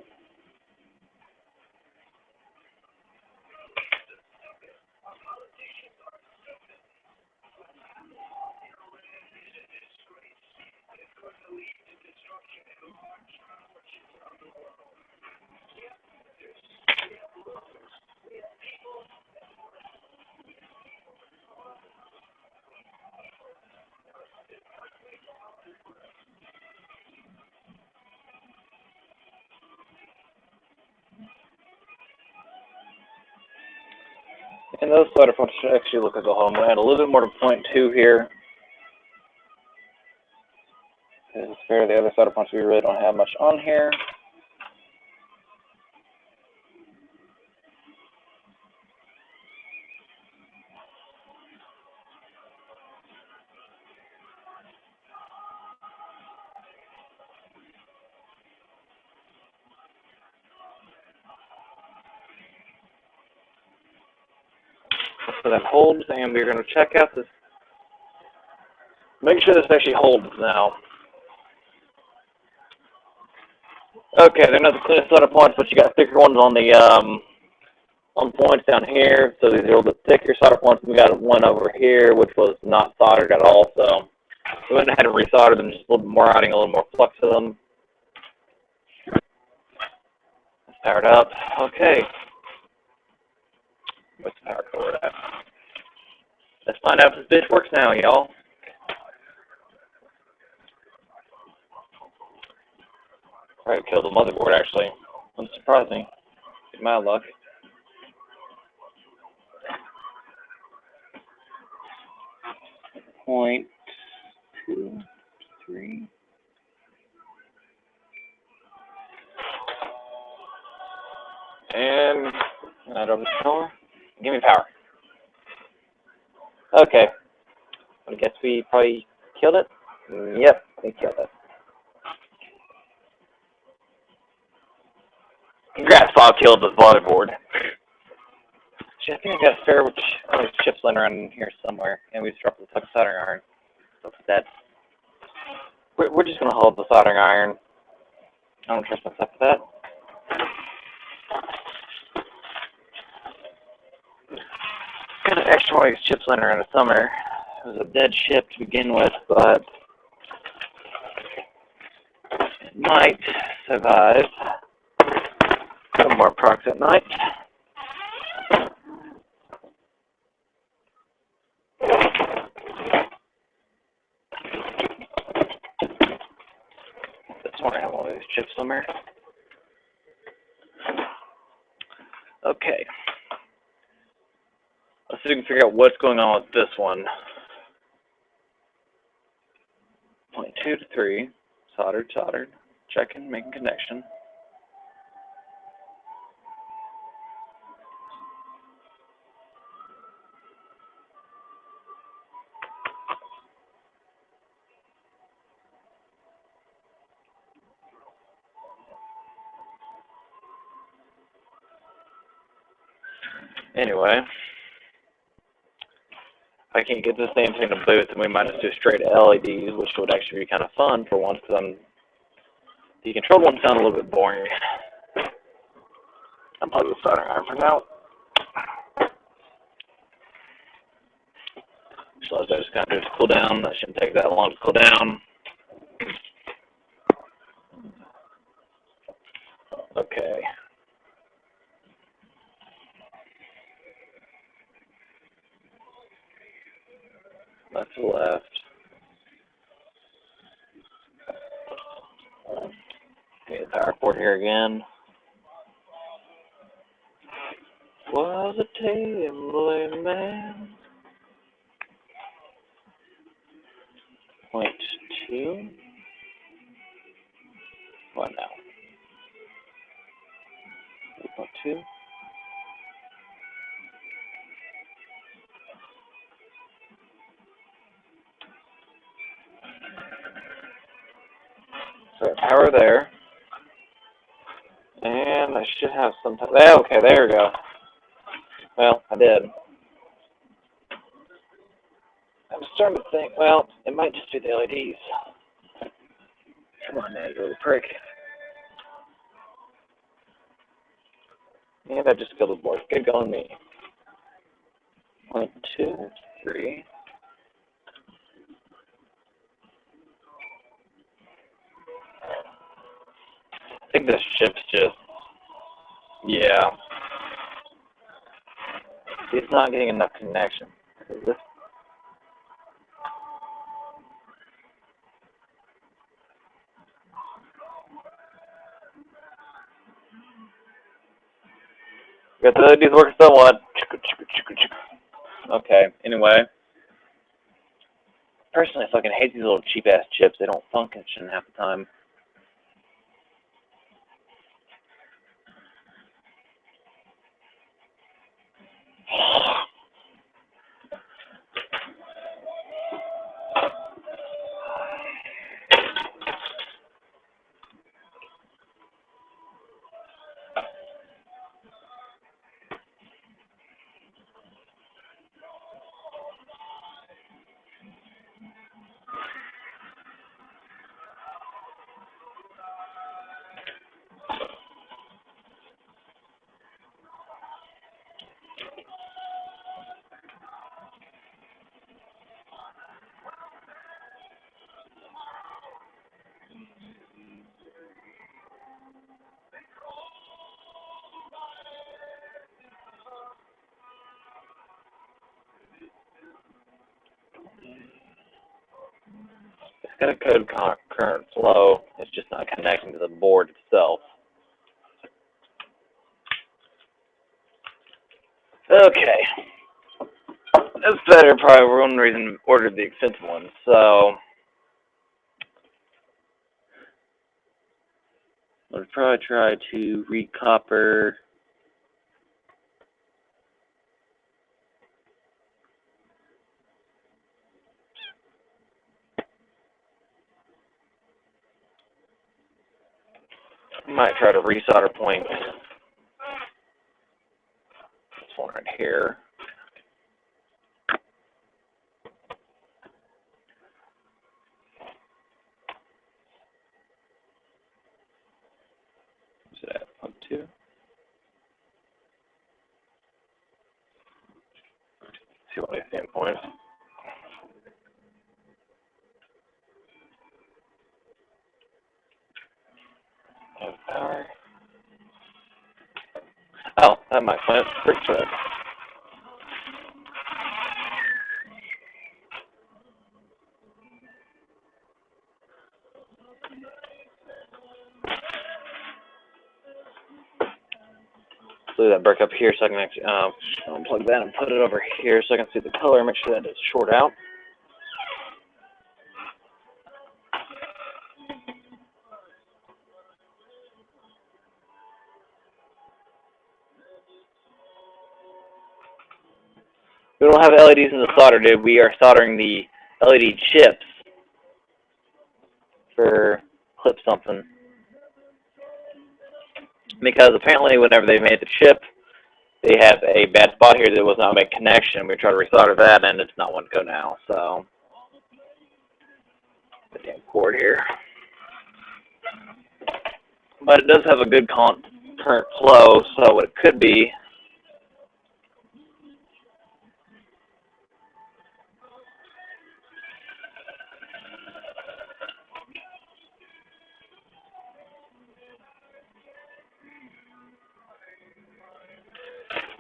And those solder points should actually look like a hole. I'm going to add a little bit more to 0.2 here. Because it's fair to the other solder points, we really don't have much on here. So that holds, and we're going to check out this. Make sure this actually holds now. Okay, they're not the cleanest solder points, but you got thicker ones on the points down here. So these are a little bit thicker solder points. We got one over here, which was not soldered at all. So we went ahead and resoldered them just a little bit more, adding a little more flux to them. Powered up. Okay. What's the power cord at? Let's find out if this bitch works now, y'all. Probably killed the motherboard, actually. Wouldn't surprise me. Get my luck. Point 2, 3. And I drop the power. Give me power. Okay. I guess we probably killed it. Yep, we killed it. Congrats, Bob killed the motherboard. I think I got a spare chips laying around in here somewhere, and we just dropped the fucking soldering iron. So that's we're just gonna hold the soldering iron. I don't trust myself for that. Kind of extra one of these chips laying around somewhere. It was a dead ship to begin with, but it might survive. Some more procs at night. Somewhere I have one of these chips somewhere. Okay. Let's see if we can figure out what's going on with this one. 0.2 to 3. Soldered. Checking, making connection. Anyway, if I can't get this same thing to boot, then we might just do straight LEDs, which would actually be kind of fun for once, because the controlled ones sound a little bit boring. I'll plug the soldering iron for now. So I just kind of do this cool down. That shouldn't take that long to cool down. Okay. Left to left. Okay, the power cord here again. Was a tame man. 0.2. What now? 3.2. So power there. And I should have some time. Okay, there we go. Well, I did. I'm starting to think, well, it might just be the LEDs. Come on, man, you little prick. And I just killed the board. Good going, me. 1, 2, 3. I think this ship's just, yeah. It's not getting enough connection. This, got the LEDs working somewhat. Okay, anyway. Personally, I fucking hate these little cheap-ass chips. They don't function half the time. It's got a code current flow. It's just not connecting to the board itself. Okay. That's better. Probably one reason I ordered the expensive one. So I'll probably try to recopper. Might try to resolder point this one right here. What's it at? 1, 2. See what I see points. Power. Oh, that might find brick thread. Leave that brick up here so I can actually unplug that and put it over here so I can see the color. Make sure that it's short out. We don't have LEDs in the solder, dude. We are soldering the LED chips for clip something. Because apparently whenever they made the chip, they have a bad spot here that was not make connection. We try to resolder that and it's not one to go now. So the damn cord here. But it does have a good current flow, so what it could be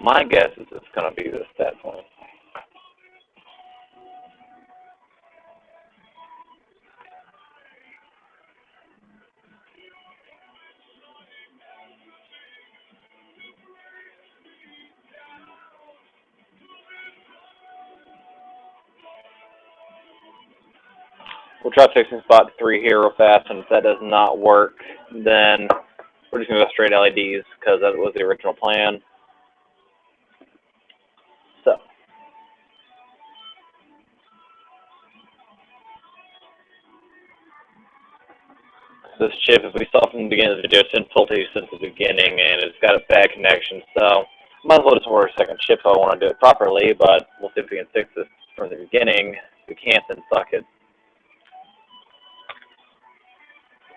my guess is it's going to be this stat point. We'll try fixing spot 3 here real fast, and if that does not work, then we're just going to go straight LEDs because that was the original plan. So this chip, as we saw from the beginning of the video, it's been faulty since the beginning, and it's got a bad connection, so might as well just order a second chip if I want to do it properly, but we'll see if we can fix this from the beginning. If we can't, then suck it.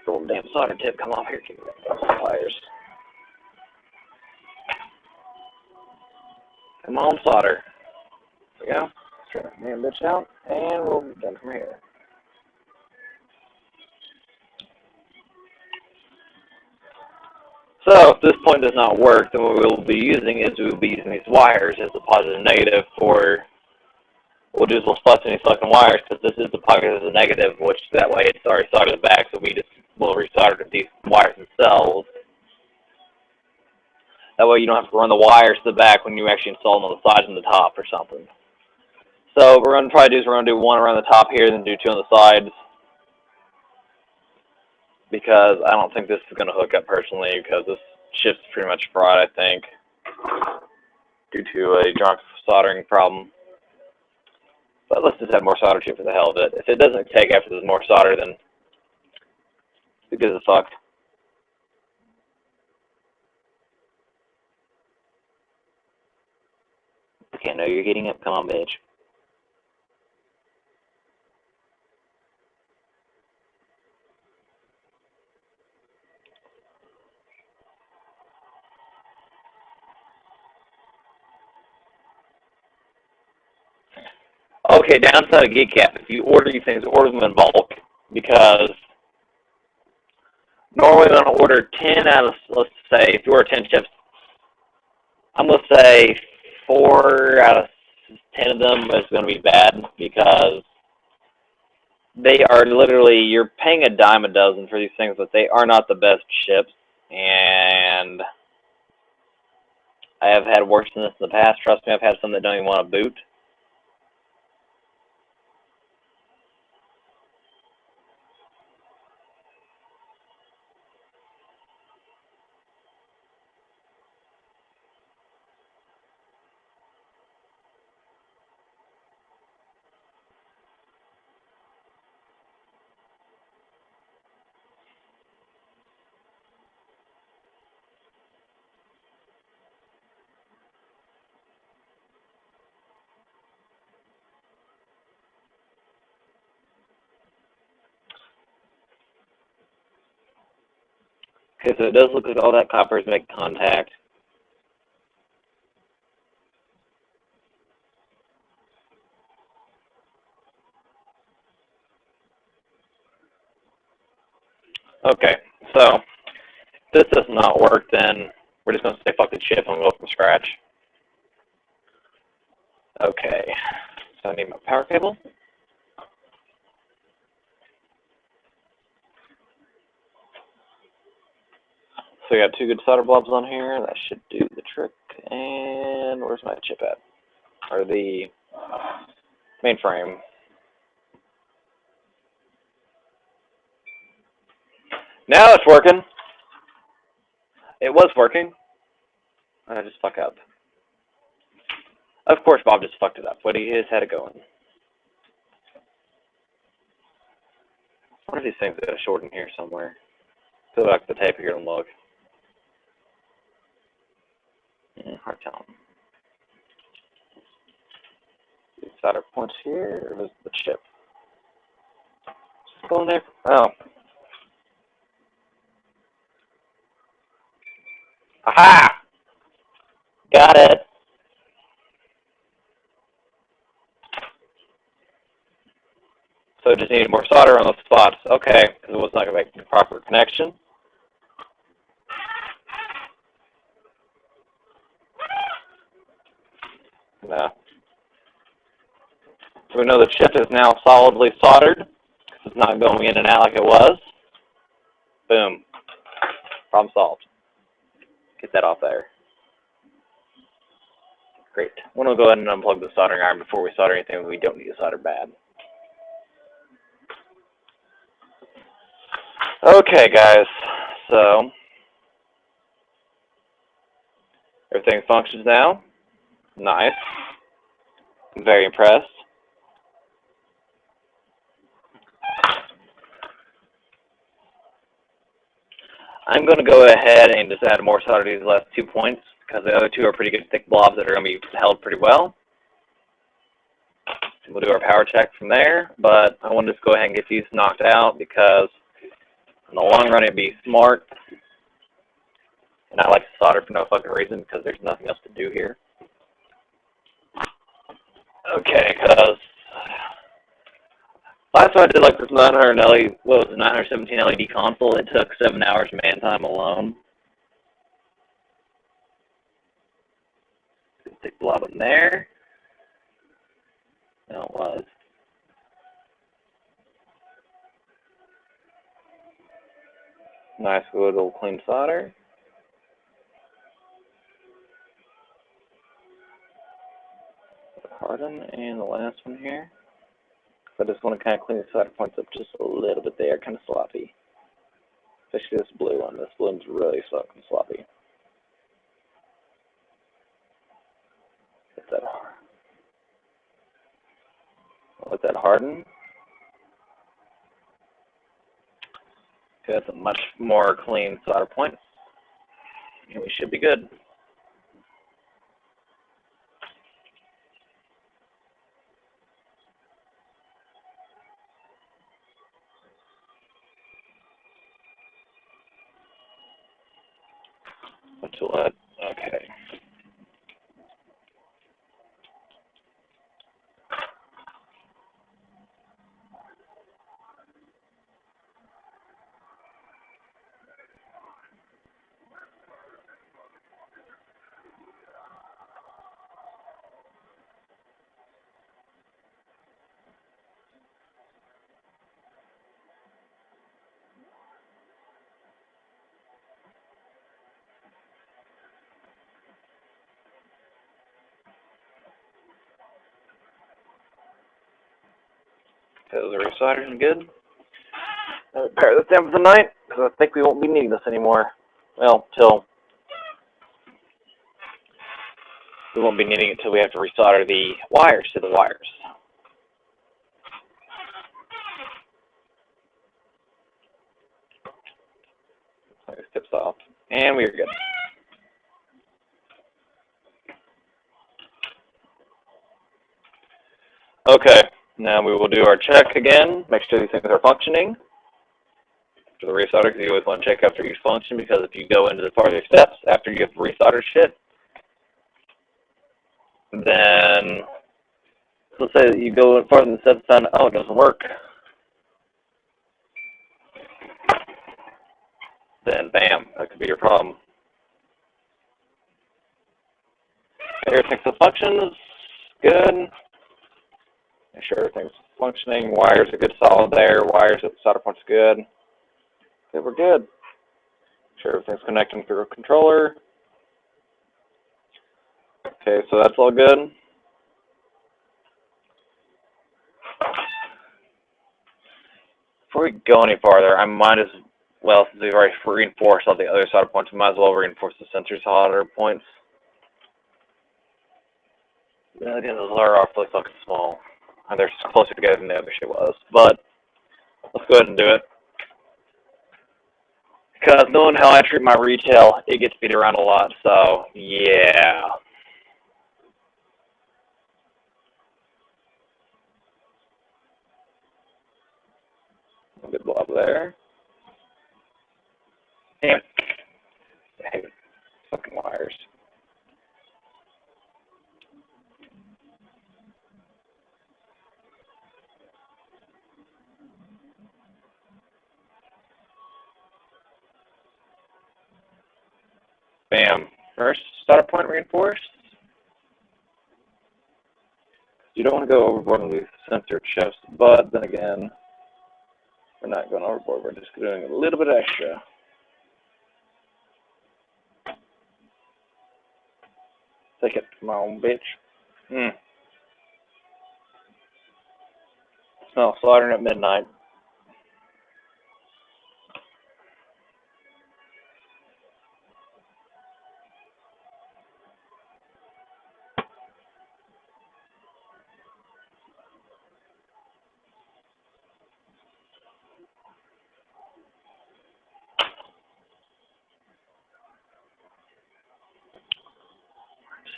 The little damn solder tip come off here, keep the pliers. Come on, solder. There we go. Try that damn bitch out, and we'll be done from here. So, if this point does not work, then what we'll be using is we'll be using these wires as a positive and negative for, we'll do is we'll splice any fucking wires, because this is the positive and the negative, which that way it's already soldered back, so we just will resolder these wires themselves. That way you don't have to run the wires to the back when you actually install them on the sides and the top or something. So what we're going to try to do is we're going to do one around the top here, then do two on the sides. Because I don't think this is going to hook up personally, because this chip's pretty much fried, I think, due to a drunk soldering problem. But let's just have more solder chip for the hell of it. If it doesn't take after there's more solder, then who gives a fuck? Okay, I know you're getting up. Come on, bitch. Okay, downside of GitCap, if you order these things, order them in bulk, because normally I'm going to order 10 out of, let's say, if you order 10 chips, I'm going to say 4 out of 10 of them is going to be bad, because they are literally, you're paying a dime a dozen for these things, but they are not the best chips, and I have had worse than this in the past. Trust me, I've had some that don't even want to boot. Okay, so it does look like all that copper is making contact. Okay, so if this does not work, then we're just going to say fuck the chip and go from scratch. Okay, so I need my power cable. So we got 2 good solder blobs on here. That should do the trick. And where's my chip at? Or the mainframe. Now it's working. It was working. I just fuck up. Of course, Bob just fucked it up, but he has had it going. One of these things got a short in here somewhere. Peel back the tape here and look. Hard telling. The solder points here, or was the chip? Just go in there. Oh. Aha! Got it. So it just needed more solder on those spots. Okay, because it was not going to make the proper connection. No. So we know the chip is now solidly soldered. It's not going in and out like it was. Boom. Problem solved. Get that off there. Great. I'm going to go ahead and unplug the soldering iron before we solder anything we don't need to solder bad. Okay, guys. So everything functions now. Nice. I'm very impressed. I'm going to go ahead and just add more solder to these last 2 points because the other two are pretty good thick blobs that are going to be held pretty well. We'll do our power check from there, but I want to just go ahead and get these knocked out because in the long run it'd be smart. And I like to solder for no fucking reason because there's nothing else to do here. Okay, because last time I did like this 900 LED, what was it, 917 LED console, it took 7 hours man time alone. Stick blob in there. No, it was. Nice good old clean solder. Harden, and the last one here. I just want to kind of clean the solder points up just a little bit there, kind of sloppy. Especially this blue one. This blue one's really fucking sloppy. Let that harden. Okay, that's a much more clean solder point. And we should be good. Until that, okay. Those are resoldered and good. I'll repair this down for the night because I think we won't be needing this anymore. Well, we won't be needing it until we have to resolder the wires to the wires. So this tips off, and we're good. Okay, now we will do our check again. Make sure these things are functioning. For the resolder, because you always want to check after each function, because if you go into the farther steps after you have resoldered shit, then let's say that you go farther than the steps and oh, it doesn't work. Then bam, that could be your problem. Everything's functions, good. Make sure everything's functioning. Wires are good, solid there. Wires at the solder point's good. Okay, we're good. Make sure everything's connecting through a controller. Okay, so that's all good. Before we go any farther, I might as well, since we've already reinforced all the other solder points, we might as well reinforce the sensor solder points. Then again, those are awfully fucking small. And they're closer together than the other shit was. But let's go ahead and do it. Because knowing how I treat my retail, it gets beat around a lot. So, yeah. Good blob there. Damn it. I hate fucking wires. Bam. First solder point reinforced. You don't want to go overboard on these sensor chips, but then again, we're not going overboard. We're just doing a little bit extra. Take it, come on, bitch. Smell soldering at midnight.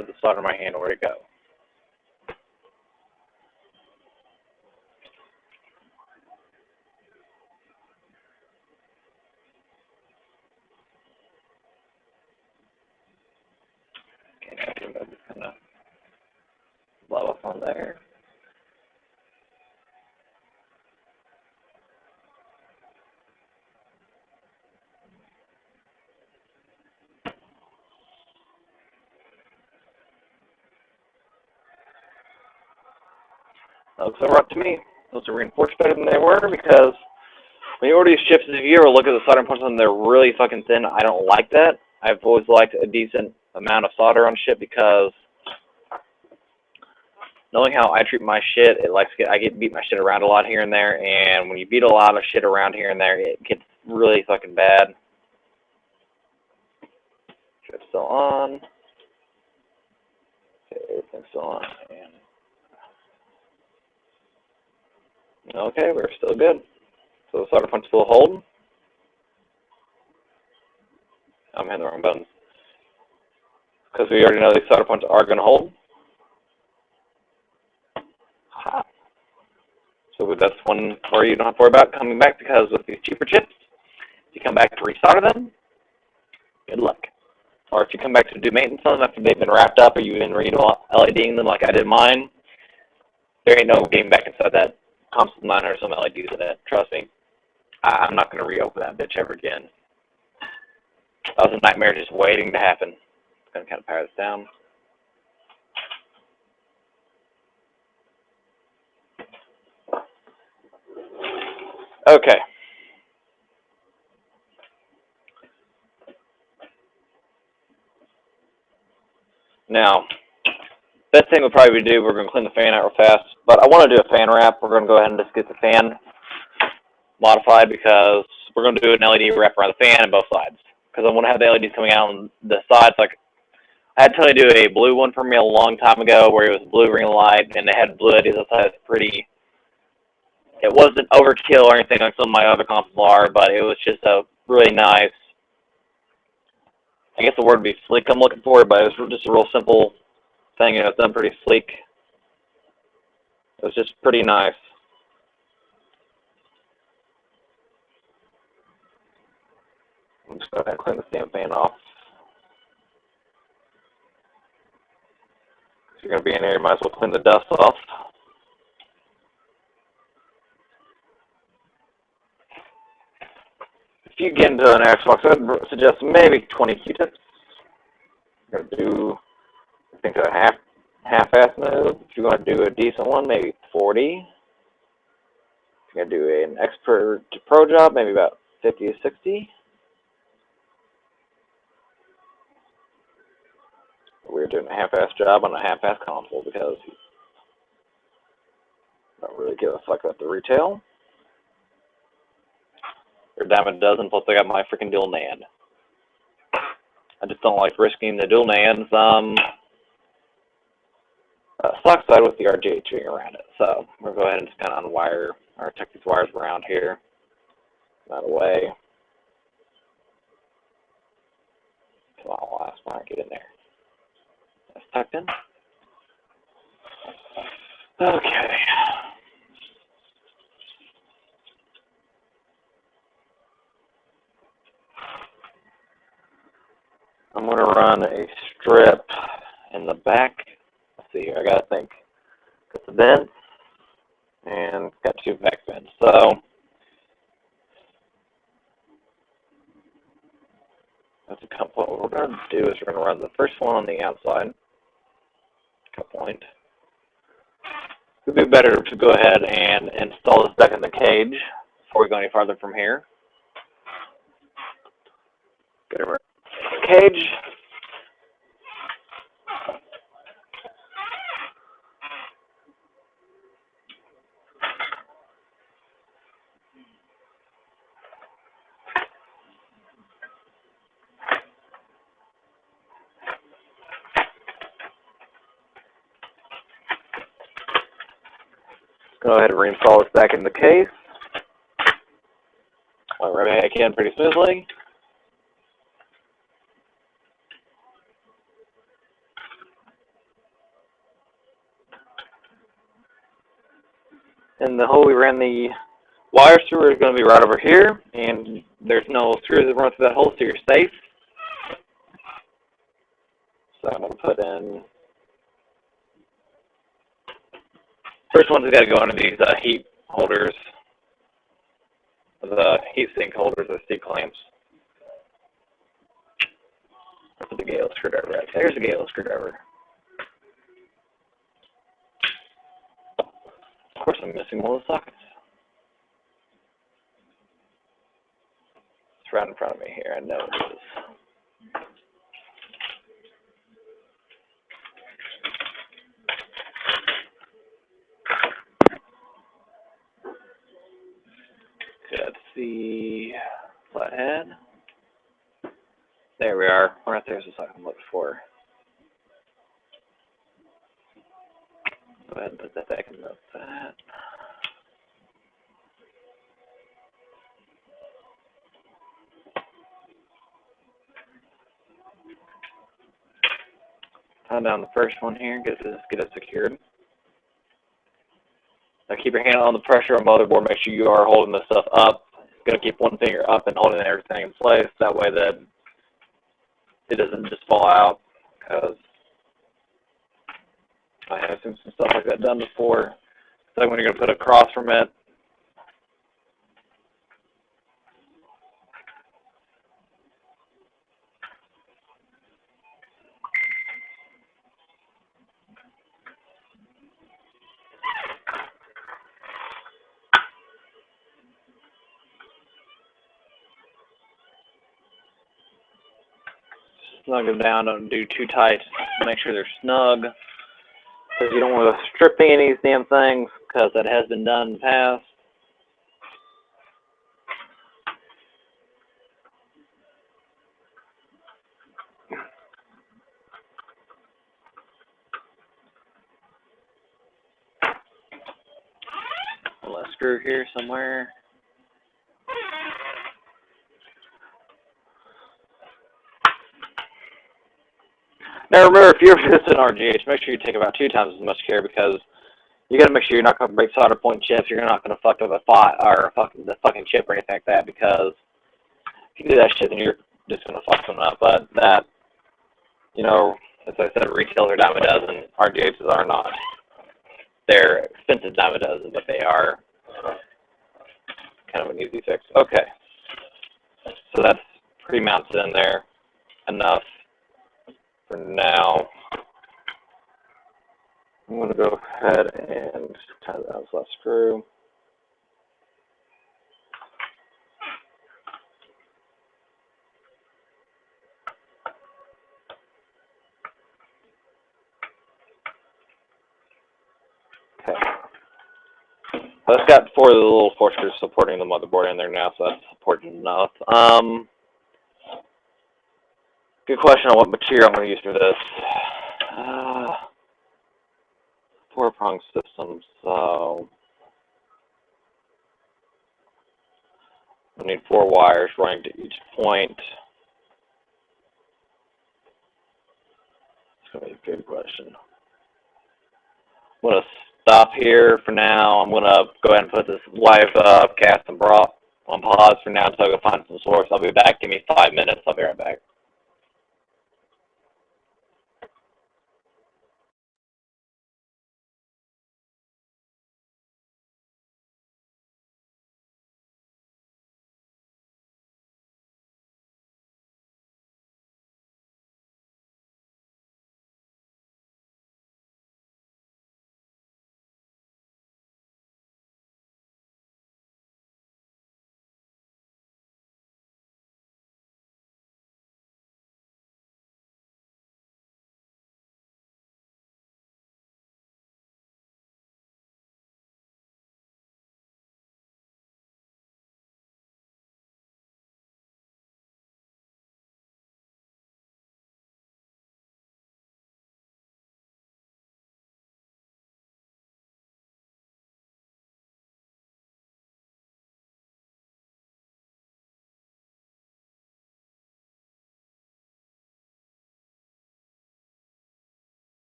had the solder in my hand, where'd it go? Okay, now just kind of blow up on there. Looks over up to me. Those are reinforced better than they were because when you order these chips, if you ever look at the soldering points on them, they're really fucking thin. I don't like that. I've always liked a decent amount of solder on shit because knowing how I treat my shit, I get beat my shit around a lot here and there, and when you beat a lot of shit around here and there, it gets really fucking bad. Chip's still on. Okay, everything's still on. Okay, we're still good. So the solder point's still holding. I'm hitting the wrong buttons. Because we already know these solder points are going to hold. Ha. So that's one where you don't have to worry about coming back, because with these cheaper chips, if you come back to resolder them, good luck. Or if you come back to do maintenance on them after they've been wrapped up or you've been LEDing them like I did mine, there ain't no getting back inside that console 9 or some LEDs in it. Trust me. I'm not going to reopen that bitch ever again. That was a nightmare just waiting to happen. I'm going to kind of power this down. Okay. Now, best thing would probably be to do, we're going to clean the fan out real fast, but I want to do a fan wrap. We're going to go ahead and just get the fan modified because we're going to do an LED wrap around the fan on both sides. Because I want to have the LEDs coming out on the sides. Like, I had Tony do a blue one for me a long time ago where it was blue ring light and they had blue LEDs outside. It's pretty. It wasn't overkill or anything like some of my other consoles are, but it was just a really nice, I guess the word would be sleek I'm looking for, but it was just a real simple thing. You know, it's done pretty sleek. It was just pretty nice. I'm just going to clean the stand fan off. If you're going to be in there, you might as well clean the dust off. If you get into an Xbox, I'd suggest maybe 20 Q-tips. You're going to do, I think, a half-ass move. If you're going to do a decent one, maybe 40. If you're going to do an expert to pro job, maybe about 50 to 60. We're doing a half-ass job on a half-ass console because I don't really give a fuck about the retail. They're a dime a dozen, plus I got my freaking dual NAND. I just don't like risking the dual NAND stock side with the RGHing around it. So we'll go ahead and just kind of unwire or tuck these wires around here. Out of the way. Come on, last wire, get in there. That's tucked in. Okay. I'm going to run a strip in the back. Let's see here, I got to think. Got the vents and got 2 back vents. So that's a couple. What we're going to do is we're going to run the first one on the outside. Cut point. It would be better to go ahead and install this back in the cage before we go any farther from here. Get over the cage. Go ahead and reinstall this back in the case. Went right back in pretty smoothly. and the hole we ran the wire through is going to be right over here, and there's no screws that run through that hole, so you're safe. So I'm going to put in, first one's got to go into these heat holders, the heat sink holders, the C clamps. Put the Gale screwdriver right there. There's a Gale screwdriver. Of course, I'm missing one of the sockets. It's right in front of me here. I know it is. Okay, let's see. Flathead. There we are. Right there's the socket I'm looking for. Go ahead and put that back in the fat. Tie down the first one here. Get it secured. Now keep your hand on the pressure on the motherboard. Make sure you are holding this stuff up. It's going to keep one finger up and holding everything in place. That way that it doesn't just fall out. Because I have seen some stuff like that done before. It's like when you're going to put across from it. Snug them down. Don't do too tight. Make sure they're snug. Because you don't want to strip any of these damn things. Because that has been done in the past. A little screw here somewhere. Now remember, if you're visiting RGH, make sure you take about 2 times as much care because you got to make sure you're not going to break solder point chips. You're not going to fuck up the fucking chip or anything like that because if you do that shit, then you're just going to fuck them up. But that, you know, as I said, retailers are dime a dozen. RGHs are not. They're expensive dime a dozen, but they are kind of an easy fix. Okay, so that's pre-mounted in there enough for now. I'm going to go ahead and tie that last screw. Okay. So it's got 4 of the little 4 screws supporting the motherboard in there now, so that's supporting enough. Good question on what material I'm going to use for this. 4-prong system, so I need 4 wires running to each point. It's going to be a good question. I'm going to stop here for now. I'm going to go ahead and put this live cast and brought on pause for now until I go find some source. I'll be back. Give me 5 minutes. I'll be right back.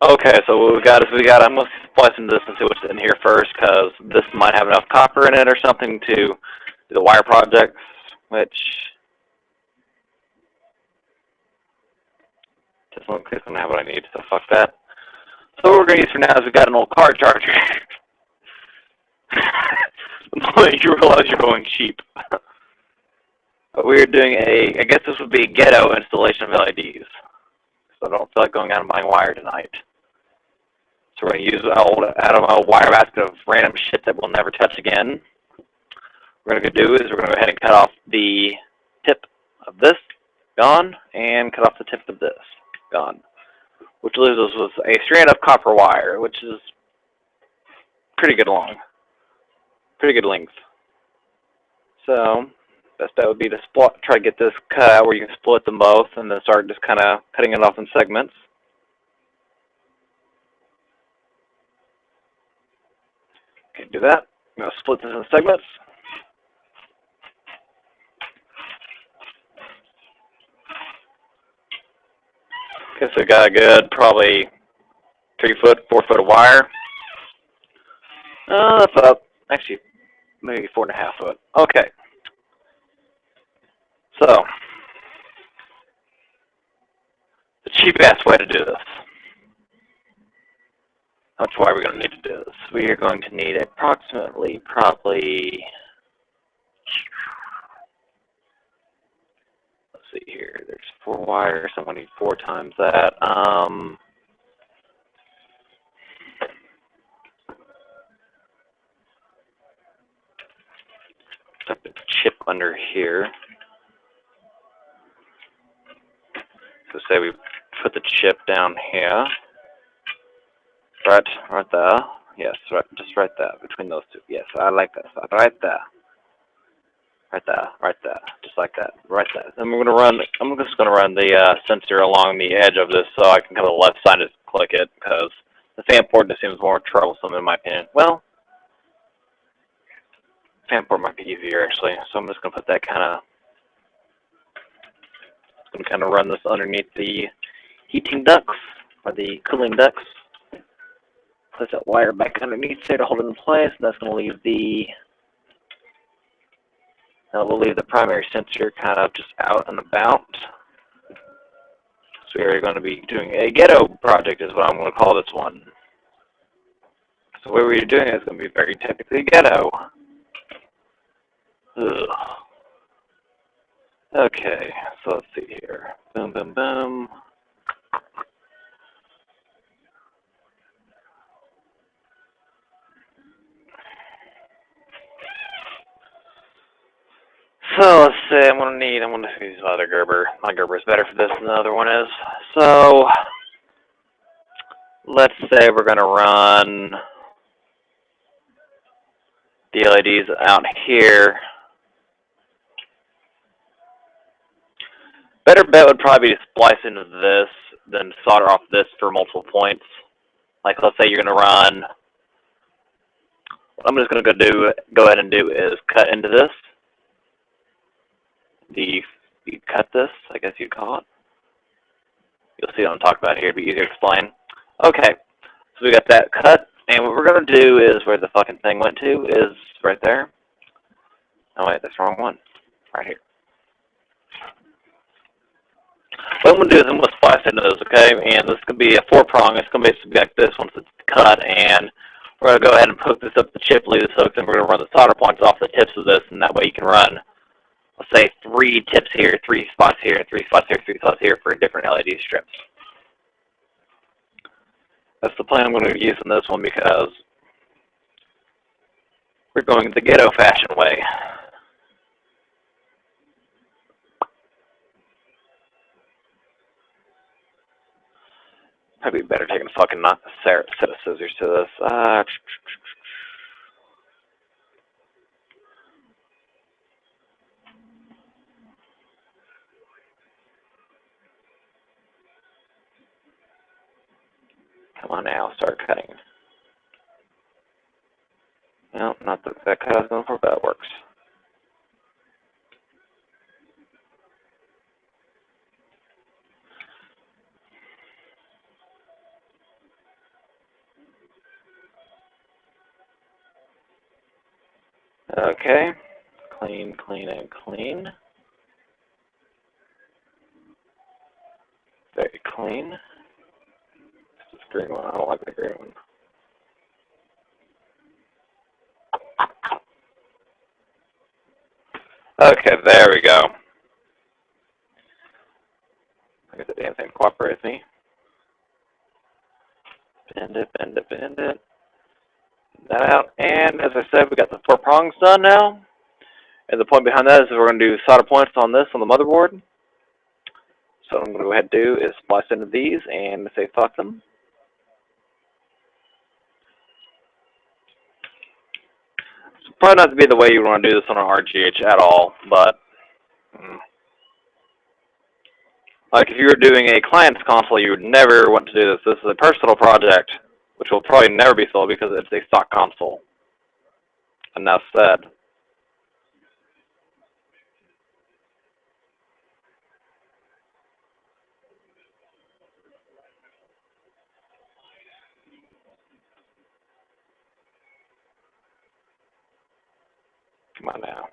Okay, so what we got is I'm going to splice into this and see what's in here first, because this might have enough copper in it or something to do the wire projects, which just won't have what I need, so fuck that. So what we're going to use for now is we've got an old car charger. The moment you realize you're going cheap. But we're doing I guess this would be a ghetto installation of LEDs. So I don't feel like going out and buying wire tonight. So we're going to use out of a wire basket of random shit that we'll never touch again. What we're going to do is we're going to go ahead and cut off the tip of this, gone, and cut off the tip of this, gone. Which leaves us with a strand of copper wire, which is pretty good long. Pretty good length. So, best bet would be to try to get this cut out where you can split them both and then start just kind of cutting it off in segments. Okay, do that. I'm going to split this in segments. Okay, so we got a good probably 3 foot, 4 foot of wire. That's up. Actually, maybe 4.5 foot. Okay. So, the cheap-ass way to do this. That's why we're going to need to do this. We are going to need approximately, probably, let's see here. There's 4 wires. I'm going to need 4 times that. Stuck the chip under here. So say we put the chip down here. Right there. Yes, just right there, between those two. Yes, I like that. Right there. Right there. Just like that. Right there. Then I'm just gonna run the sensor along the edge of this so I can come to the left side and click it, because the fan port just seems more troublesome in my opinion. Well, fan port might be easier actually, so I'm just gonna put that kind of run this underneath the heating ducts, or the cooling ducts. Place that wire back underneath there to hold it in place, and that's going to leave we'll leave the primary sensor kind of just out and about. So we're going to be doing a ghetto project is what I'm going to call this one. So what we're doing is going to be very technically ghetto. Ugh. Okay, so let's see here. Boom, boom, boom. So let's say I'm gonna use other Gerber. My Gerber is better for this than the other one is. So let's say we're gonna run the LEDs out here. Better bet would probably be to splice into this than solder off this for multiple points. Like let's say you're gonna run. What I'm just gonna go ahead and do is cut into this. You cut this, I guess you'd call it. You'll see what I'm talking about here. It'd be easier to explain. Okay, so we got that cut, and what we're going to do is where the fucking thing went to is right there. Oh wait, that's the wrong one. Right here. What I'm going to do is I'm going to splice into this, okay? And this could be a 4-prong. It's going to be like this once it's cut, and we're going to go ahead and hook this up the chip, leave this hooked, and we're going to run the solder points off the tips of this, and that way you can run, let's say, 3 tips here, 3 spots here, 3 spots here, 3 spots here for different LED strips. That's the plan I'm going to use in this one because we're going the ghetto fashion way. Probably better taking a fucking set of scissors to this. Come on now, start cutting. No, not that cut I was going for, but it works. Okay. Clean, clean, and clean. Very clean. This green one. I don't like the green one. Okay, there we go. I guess the damn thing cooperates with me. Bend it, bend it, bend it. That out. And as I said, we got the 4 prongs done now. And the point behind that is we're going to do solder points on this on the motherboard. So what I'm going to go ahead and do is splice into these and say fuck them. It's probably not to be the way you want to do this on an RGH at all, but like if you were doing a client's console, you would never want to do this. This is a personal project, which will probably never be sold because it's a stock console. Enough said. Come on now.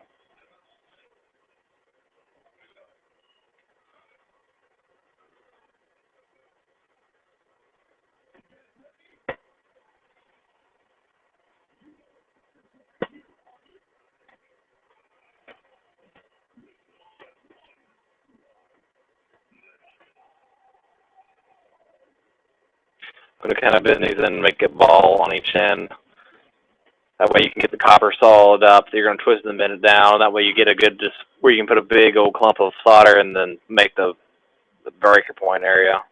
I'm going to kind of bend these and make a ball on each end. That way you can get the copper solid up. So you're going to twist and bend it down. That way you get a good, just where you can put a big old clump of solder and then make the breaker point area.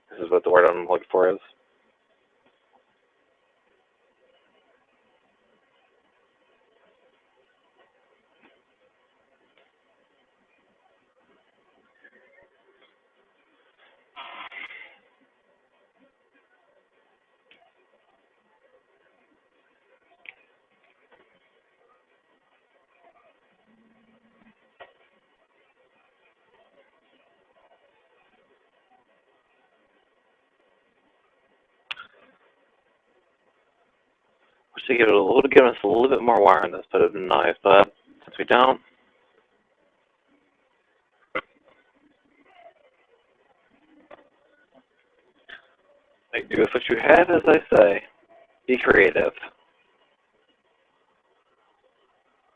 This is what the word I'm looking for is. To give us a little bit more wire on this, but it'd be nice. But since we don't, make do with what you have, as I say. Be creative,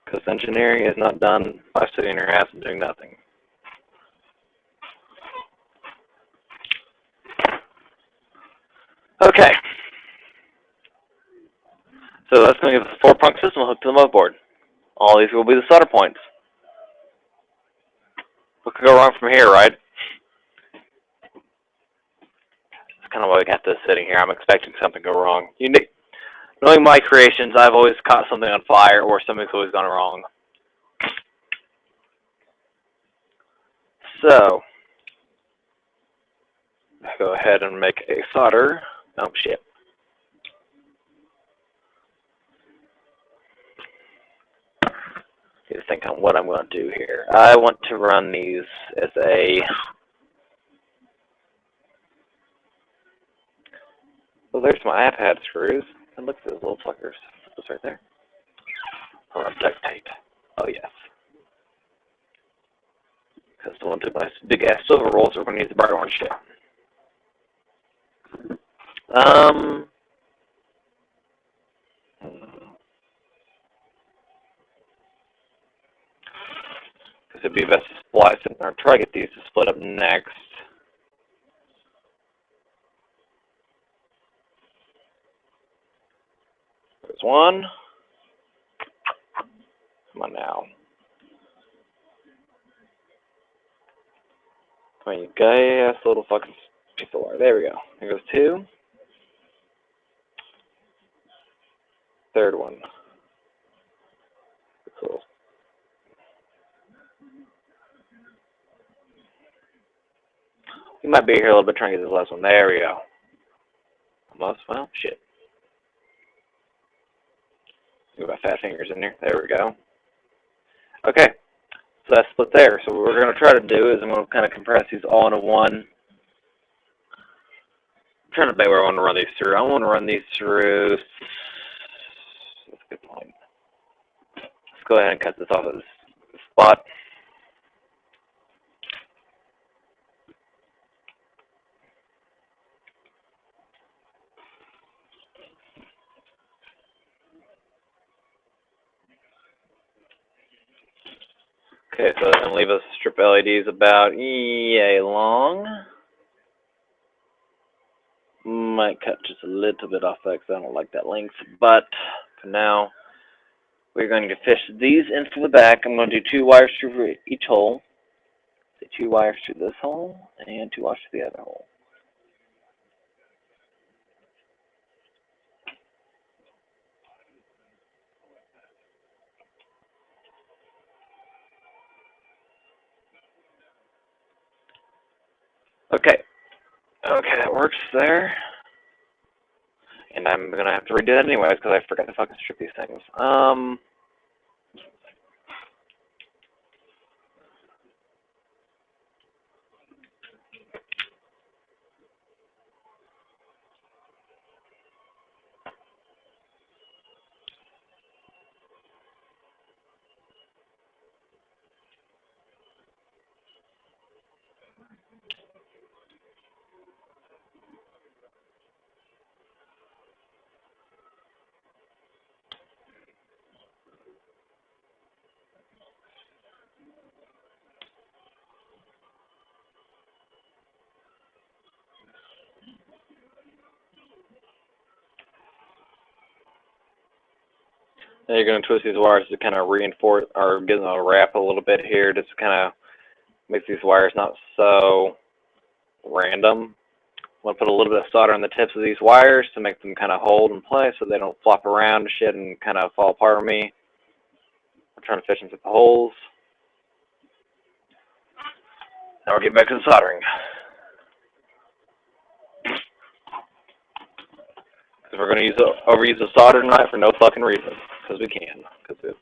because engineering is not done by sitting in your ass and doing nothing. Okay. So that's going to give us a 4-prong system hooked to the motherboard. All these will be the solder points. What could go wrong from here, right? That's kind of why we got this sitting here. I'm expecting something to go wrong. Knowing my creations, I've always caught something on fire or something's always gone wrong. So, go ahead and make a solder. Oh, shit. Need to think on what I'm going to do here. I want to run these as a... Well, there's my iPad screws. And look at those little fuckers. Those right there. Or duct tape. Oh, yes. Because I want to do my big-ass silver rolls, we're going to use the bright orange shit. Because it'd be best to splice it, or try to get these to split up next. There's one. Come on now. Come on, you gay-ass little fucking piece of wire. There we go. There goes 2. Third one. Cool. We might be here a little bit trying to get this last one. There we go. Almost. Well, shit. Get my fat fingers in there. There we go. Okay. So that's split there. So what we're going to try to do is I'm going to kind of compress these all into one. I'm trying to think where I want to run these through. I want to run these through... That's a good point. go ahead and cut this off at this spot. Okay, so that's going to leave us strip LEDs about yay long. Might cut just a little bit off that because I don't like that length, but for now, we're going to fish these into the back. I'm going to do 2 wires through each hole. So 2 wires through this hole, and 2 wires through the other hole. Okay, that works there. And I'm going to have to redo that anyways because I forgot to fucking strip these things. Now you're going to twist these wires to kind of reinforce or give them a wrap a little bit here, just to kind of make these wires not so random. I'm going to put a little bit of solder on the tips of these wires to make them kind of hold in place so they don't flop around and shit and kind of fall apart on me. I'm trying to fish into the holes. Now we're getting back to the soldering. Because we're going to overuse the soldering knife for no fucking reason. Because we can. Because it's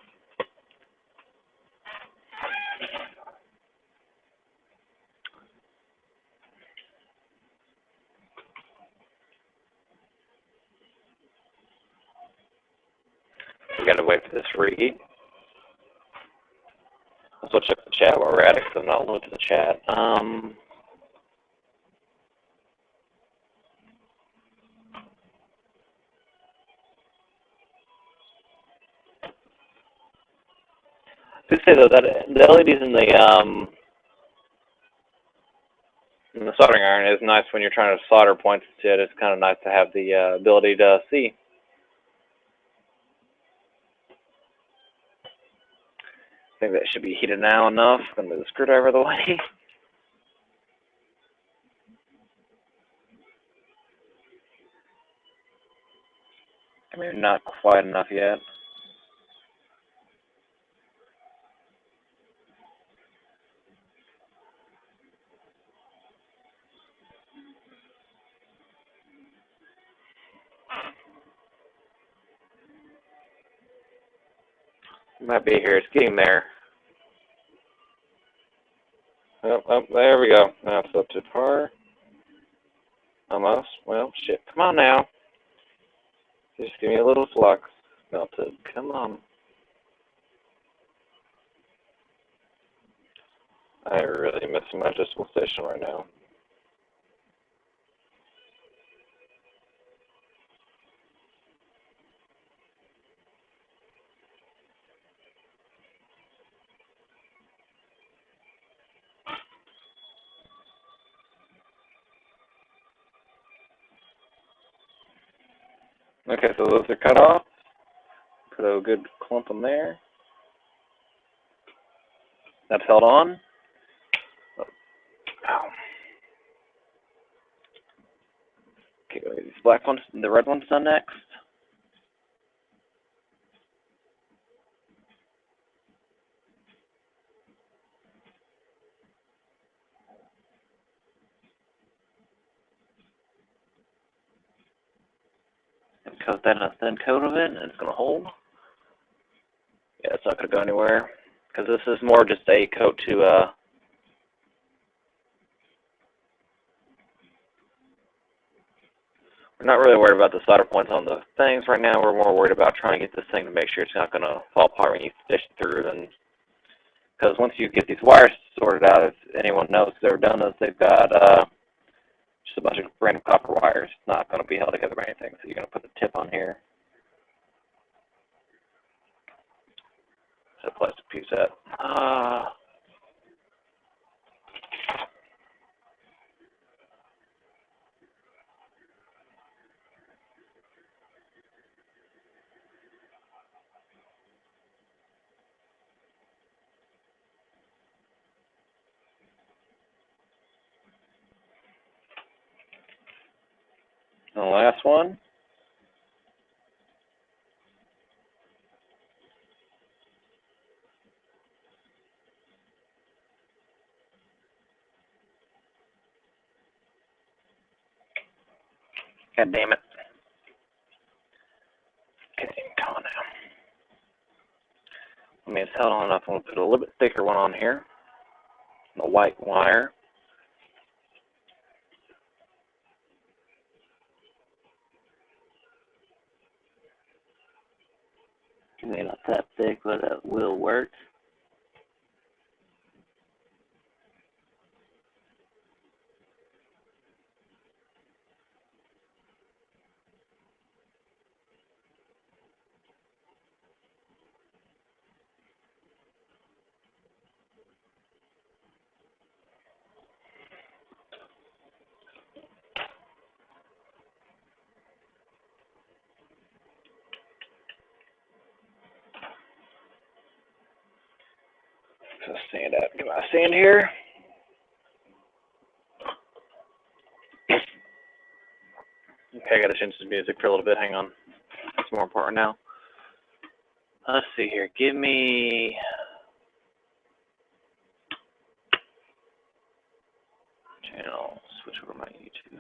we got to wait for this to reheat. Let's go check the chat while we're at it, because I'm not looking to the chat. I say though that the LEDs in the soldering iron is nice when you're trying to solder points to it. It's kind of nice to have the ability to see. I think that should be heated now enough. I'm going to move the screwdriver out of the way. I mean, not quite enough yet. Might be here. It's getting there. Oh, there we go. Now it's up to par. Almost. Well, shit. Come on now. Just give me a little flux. Melted. Come on. I'm really missing my adjustable station right now. Okay, so those are cut off. Put a good clump in there. That's held on. Ow. Okay, these black ones, the red one's done next. And coat that in a thin coat of it, and it's going to hold. Yeah, it's not going to go anywhere. Because this is more just a coat to, We're not really worried about the solder points on the things right now. We're more worried about trying to get this thing to make sure it's not going to fall apart when you fish it through. Because once you get these wires sorted out, if anyone knows who's ever done this, they've got just a bunch of random copper wires. It's not going to be held together by anything. So you're going to put the tip on here. So plastic piece that. The last one. God damn it. Okay, come on now. I mean, it's held on enough. I'm going to put a little bit thicker one on here. The white wire. Maybe not that thick, but that will work. So sand out. Get my sand here. Okay, I got to change the music for a little bit. Hang on. It's more important now. Let's see here. Give me channel. Switch over my YouTube.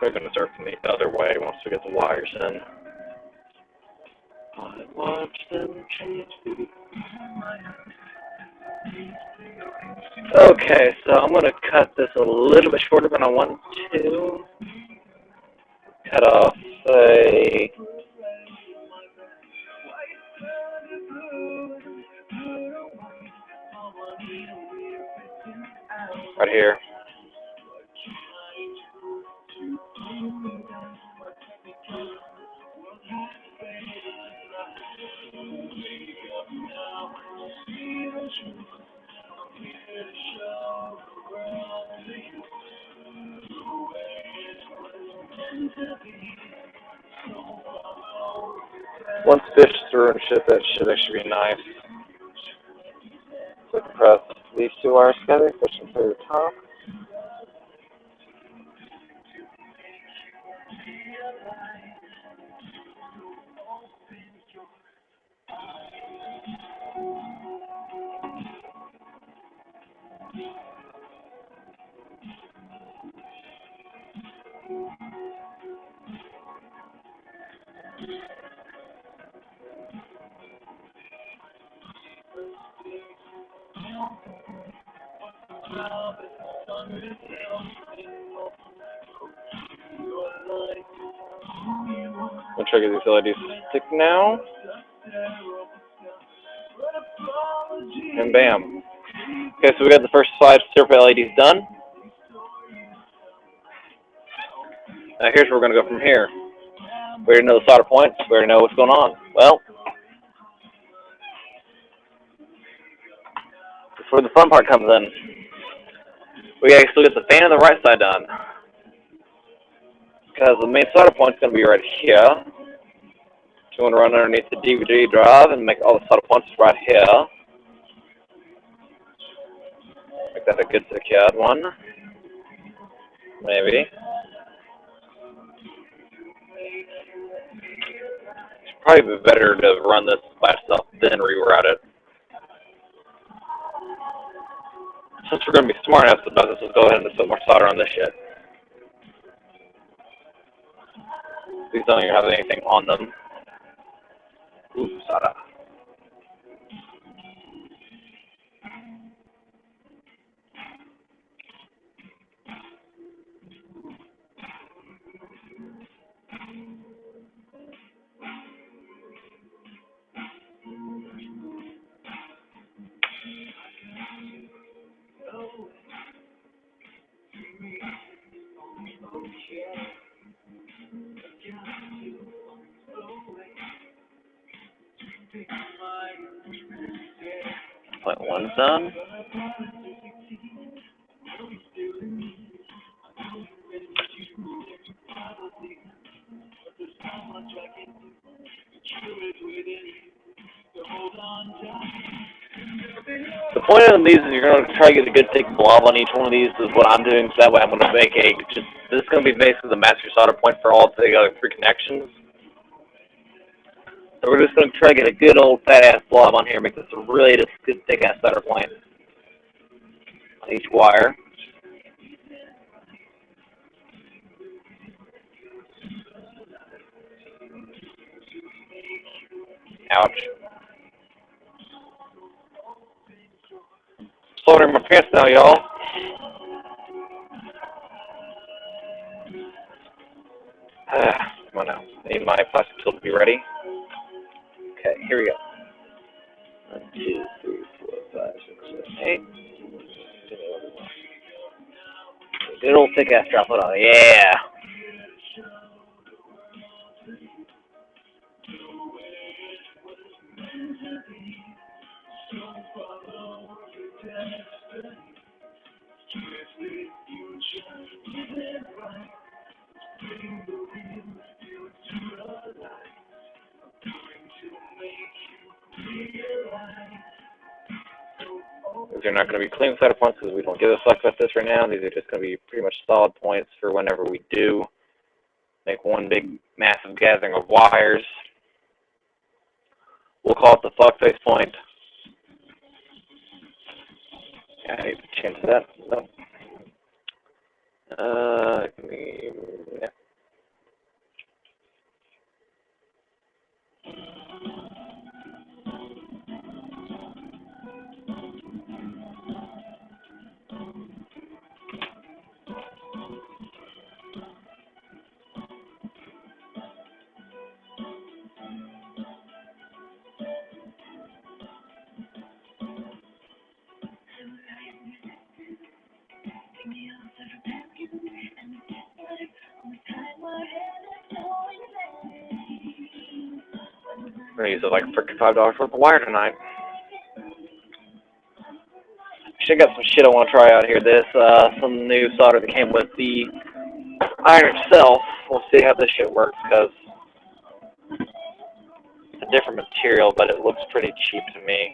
We're going to start from the other way once we get the wires in. I watch them change. Okay, so I'm going to cut this a little bit shorter than I want to. Cut off, say, right here. Once fished through and shit, that should actually be nice. So press these two wires together, push them through the top. I'll try to get these LEDs to stick now. And bam. Okay, so we got the first 5 surface LEDs done. Now here's where we're going to go from here. We already know the solder points. We already know what's going on. Well, that's where the fun part comes in. We got to still get the fan on the right side done. Because the main solder point's going to be right here. So you want to run underneath the DVD drive and make all the solder points right here. Make that a good secured one. Maybe. Probably be better to run this by itself than reroute it. Since we're going to be smart enough about this, let's go ahead and just put more solder on this shit. These don't even have anything on them. Ooh, solder. Point one's done. The point of these is you're going to try to get a good thick blob on each one of these. This is what I'm doing, so that way I'm going to make this is going to be basically the master solder point for all the other three connections. So we're just going to try to get a good old fat ass blob on here, make this a really just good thick ass solder point on each wire. Ouch. Soldering my pants now, y'all. Come on now. I need my plastic tool to be ready. Okay, here we go. 1, 2, 3, 4, 5, 6, 7, 8. Good old thick ass droplet on it. Yeah. These are not going to be clean solder points because we don't give a fuck about this right now. These are just going to be pretty much solid points for whenever we do make one big massive gathering of wires. We'll call it the fuckface point. Yeah, I need to change that. No. Yeah. We're going to use it like freaking $5 worth of wire tonight. Actually, I got some shit I want to try out here. This, some new solder that came with the iron itself. We'll see how this shit works because it's a different material, but it looks pretty cheap to me.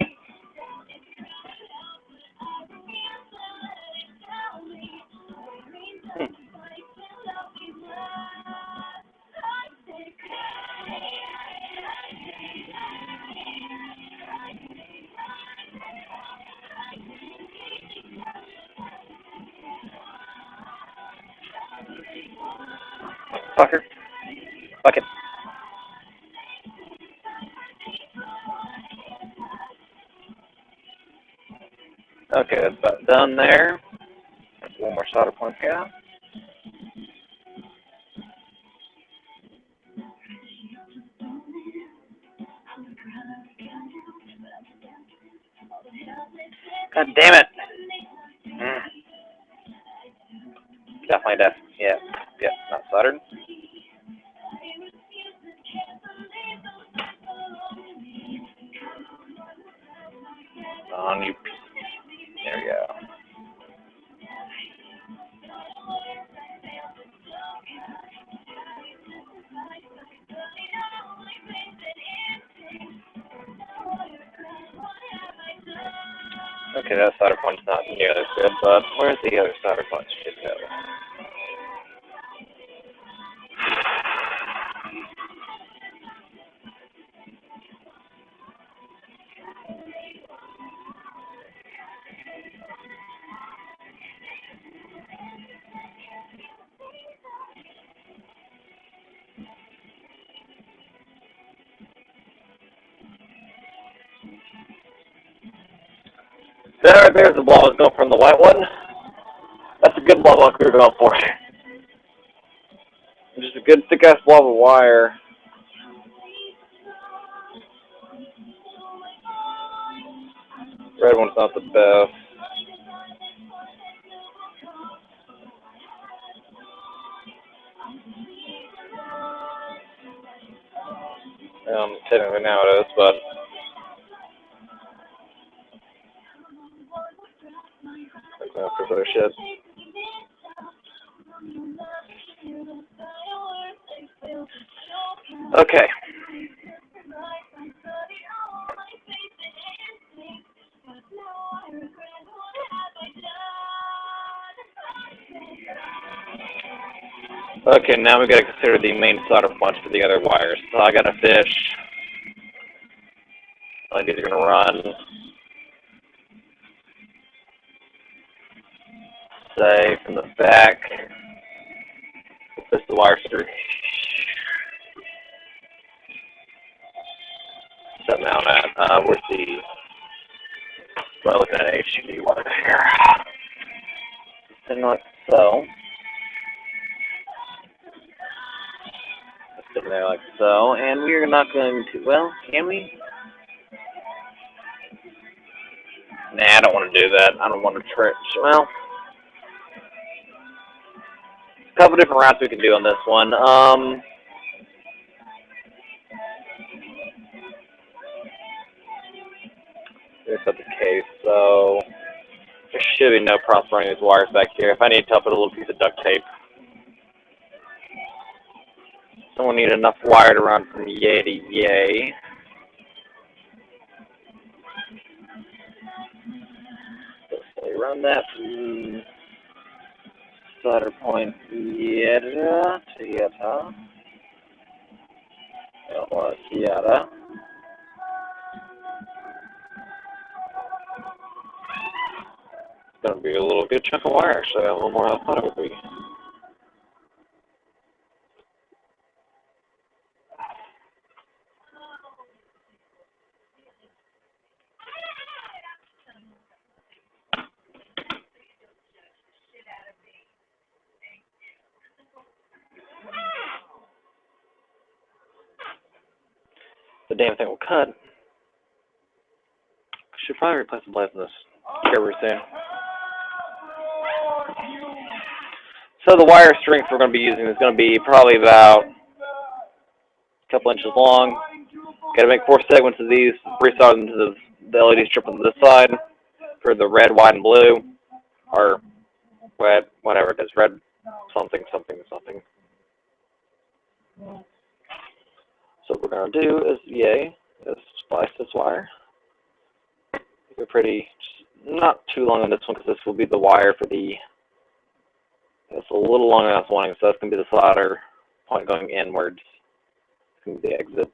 Fucker. Fuck it. Okay, that's about done there. One more solder point here. God damn it. Definitely def. Yeah. Yeah, not soldered. On you. There we go. Okay, that solder punch not nearly as good, but where's the other solder punch should go? That right there is the blob I was going from the white one. That's a good blob we were going for. Just a good thick ass blob of wire. Red one's not the best. Technically now it is, but for other shit. Okay. Okay, now we gotta consider the main solder punch for the other wires. So I got a fish. Like these are gonna run. Say from the back. Push the wires through. Set mount at. Where's the? Well, looking at HDD wire here. Something like so. Sitting there like so, and we are not going to. Well, can we? Nah, I don't want to do that. I don't want to trick. Well, a couple different routes we can do on this one. Here's the case. So there should be no problem running these wires back here. If I need to, I'll put a little piece of duct tape. So we'll need enough wire to run from yay to yay. So run that from solder point yada to yada. That was yada. It's going to be a little good chunk of wire, so a little more than I thought it would be. The damn thing will cut. Should probably replace the blades in this carrier soon. So the wire strength we're going to be using is going to be probably about a couple inches long. Got to make 4 segments of these, resolder them to the LED strip on this side for the red, white, and blue, or red, whatever it is, red something, something, something. So what we're going to do is splice this wire. We're pretty, not too long on this one because this will be the wire for the, it's a little longer than I was wanting, so that's going to be the solder point going inwards. It's going to be the exit.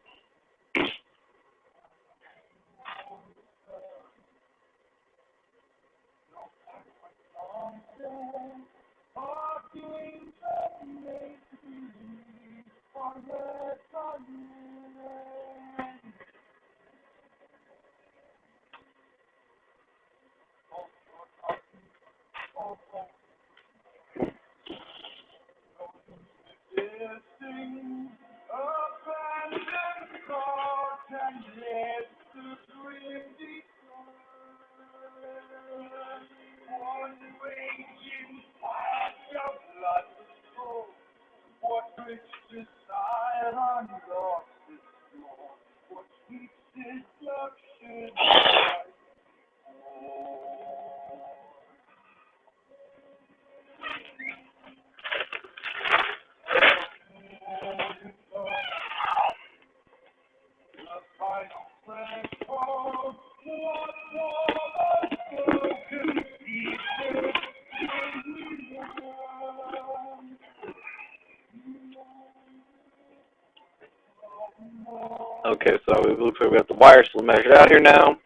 Okay, so it looks like we got the wires still measured out here now.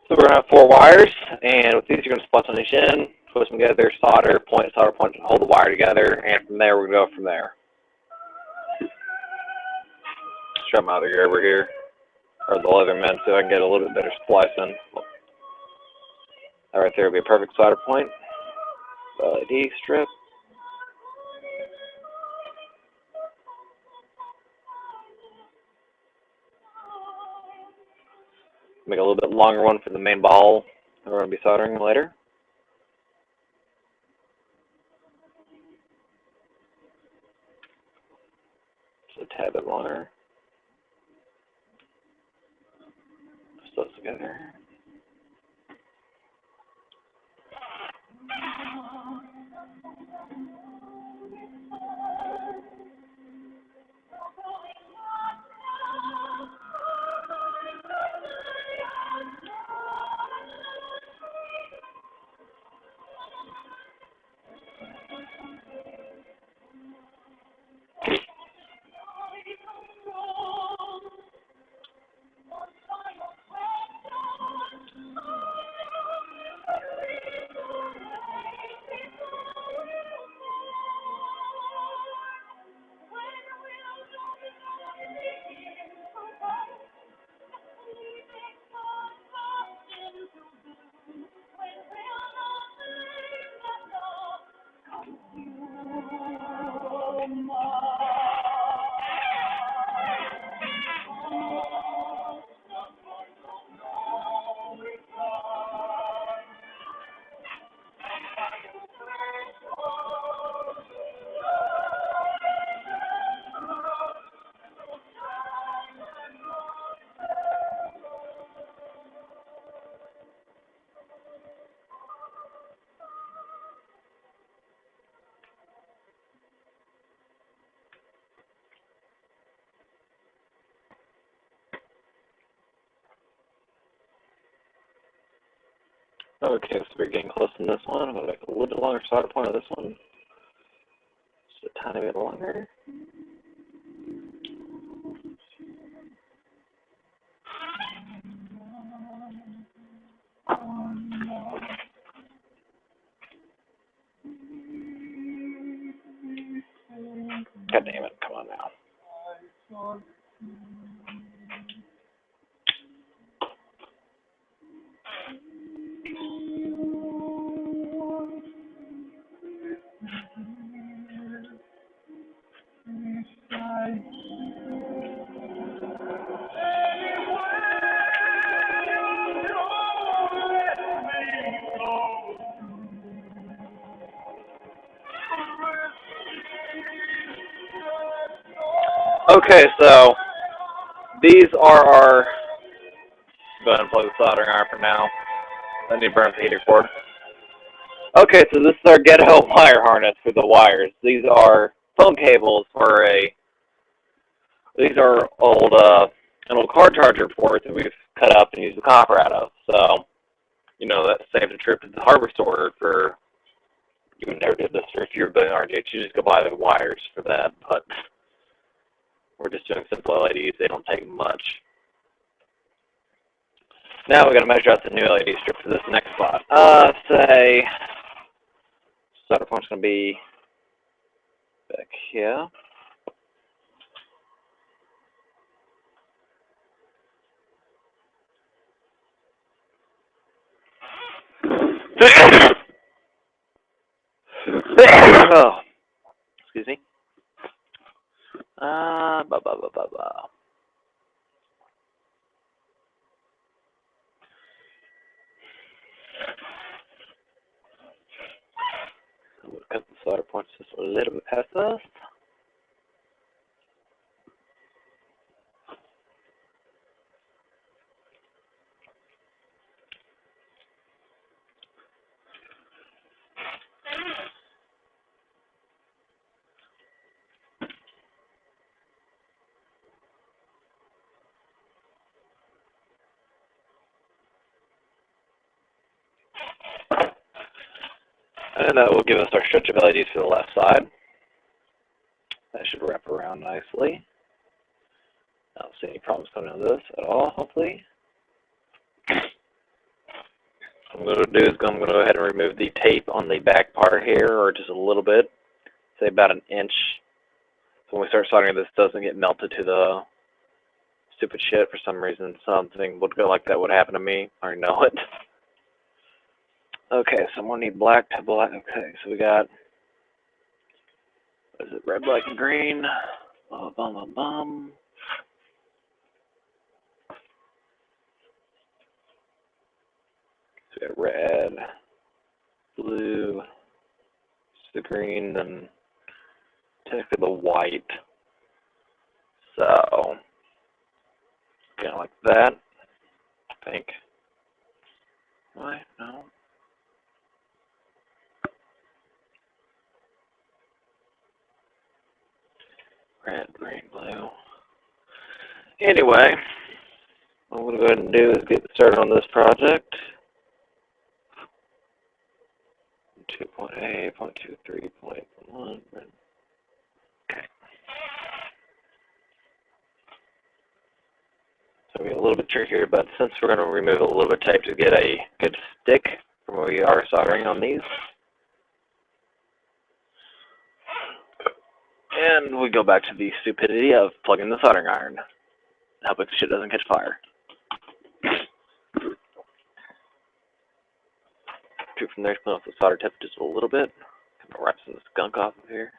So we're going to have 4 wires, and with these you're going to splice on each end, twist them together, solder point, hold the wire together, and from there we're going to go from there. Shove them out of here over here, or the leather men, so I can get a little bit better splicing. That right there will be a perfect solder point. LED strip. Make a little bit longer one for the main ball that we're going to be soldering later. Just a tad bit longer. Put those together. Okay, so we're getting close to this one. I'm going to make a little bit longer solder point on this one. Just a tiny bit longer. God damn it, come on now. Okay, so these are our, go ahead and plug the soldering iron for now. I need to burn the heater cord. Okay, so this is our ghetto wire harness for the wires. These are phone cables for these are an old car charger port that we've cut up and used the copper out of. So, you know, that saved a trip to the hardware store for, you would never do this for if you're building RGH, you just go buy the wires for that, but we're just doing simple LEDs, they don't take much. Now we're going to measure out the new LED strip for this next spot. Say, solder point's going to be back here. Oh, excuse me. We'll cut the solder points just a little bit past us. And that will give us our stretch of LEDs for the left side. That should wrap around nicely. I don't see any problems coming out of this at all, hopefully. what I'm going to do is I'm going to go ahead and remove the tape on the back part here, or just a little bit, say about an inch. So when we start soldering, this doesn't get melted to the stupid shit for some reason. Something would go like that would happen to me. I already know it. Okay, so I'm going to need black to black. Okay, so we got, what is it, red, black, and green. Bum, bum, bum, bum. So we got red, blue, the green, then technically the white. So, kind of like that, I think. Why? No. Red, green, blue. Anyway, what I'm going to go ahead and do is get started on this project. 2.8.23.1. Okay. So it'll be a little bit trickier, but since we're going to remove a little bit of tape to get a good stick from where we are soldering on these. And we go back to the stupidity of plugging the soldering iron. Hope the shit doesn't catch fire. Shoot from there, clean off the solder tip just a little bit. Kind of wipe some of the skunk off of here.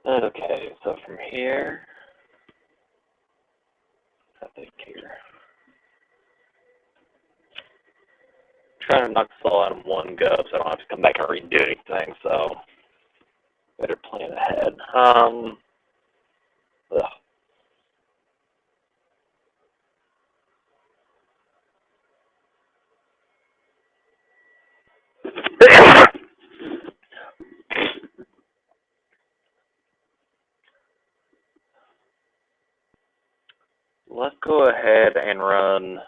Okay, so from here, I think here. Trying to knock this all out in one go so I don't have to come back and redo anything, so better plan ahead. Let's go ahead and run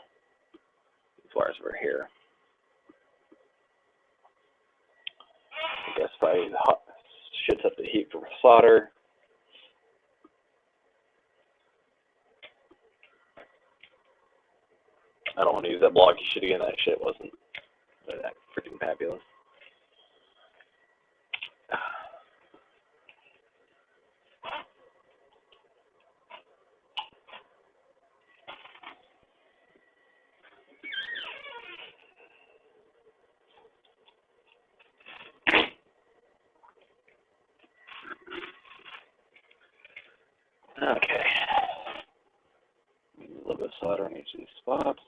these wires over here. I guess if I shits up the heat for solder. I don't want to use that blocky shit again. That shit wasn't that freaking fabulous. Okay. A little bit of solder on each of these spots.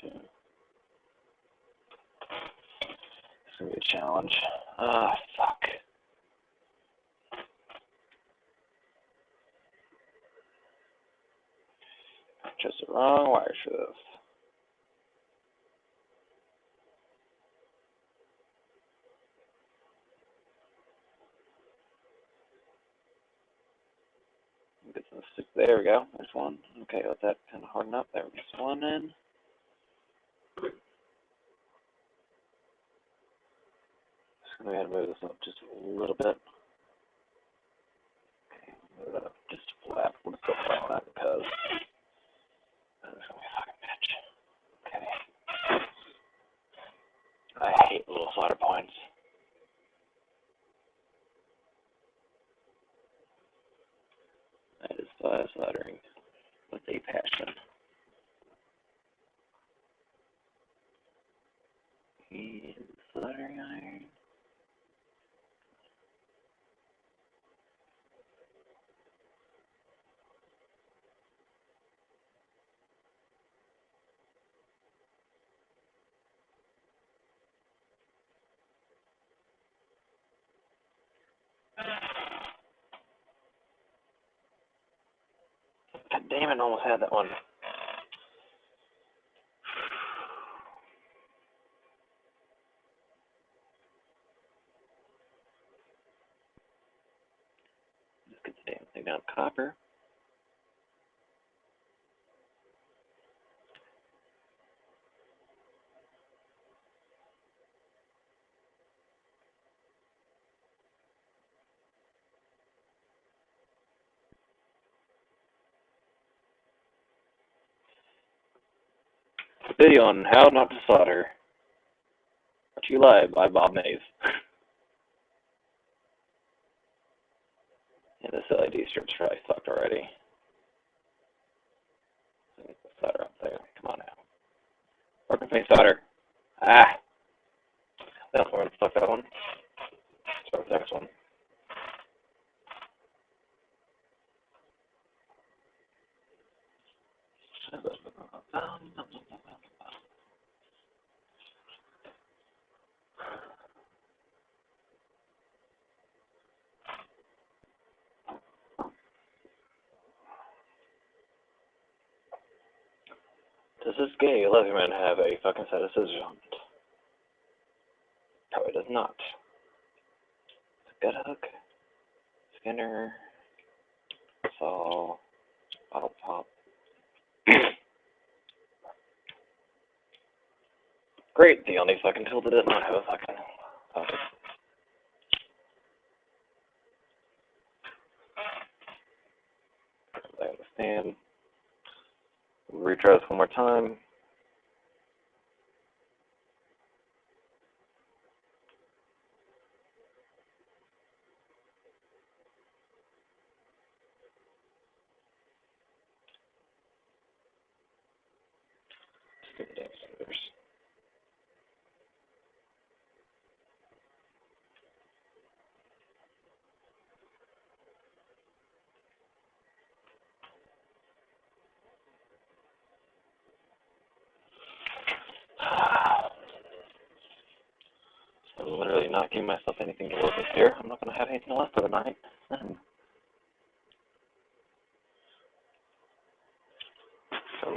It's gonna be a challenge. Fuck. Just the wrong wire for this. Get some stick. There we go. There's one. Okay, let that kind of harden up. There we go. One in. Just gonna go ahead and move this up just a little bit. Okay, move it up just flat. We'll just go flat on that because that's gonna be a fucking bitch. Okay. I hate little solder points. That is fire soldering with a passion. And soldering iron. God damn it, almost had that one. Let's get the damn thing down to copper. Video on how not to solder. What you lie by Bob Mays. Yeah, this LED strip's probably sucked already. Solder up there. Come on now. Work with me, solder. Ah! That's where I'm stuck that one. Start with the next one. Does this gay Leatherman have a fucking set of scissors on it? No, it does not. Gut hook, skinner, saw, bottle pop. Great, the only fucking tool that does not have a fucking focus. I understand. Retry this one more time. Stupid damn scissors. I'm literally not giving myself anything to work with here. I'm not going to have anything left for the night. Done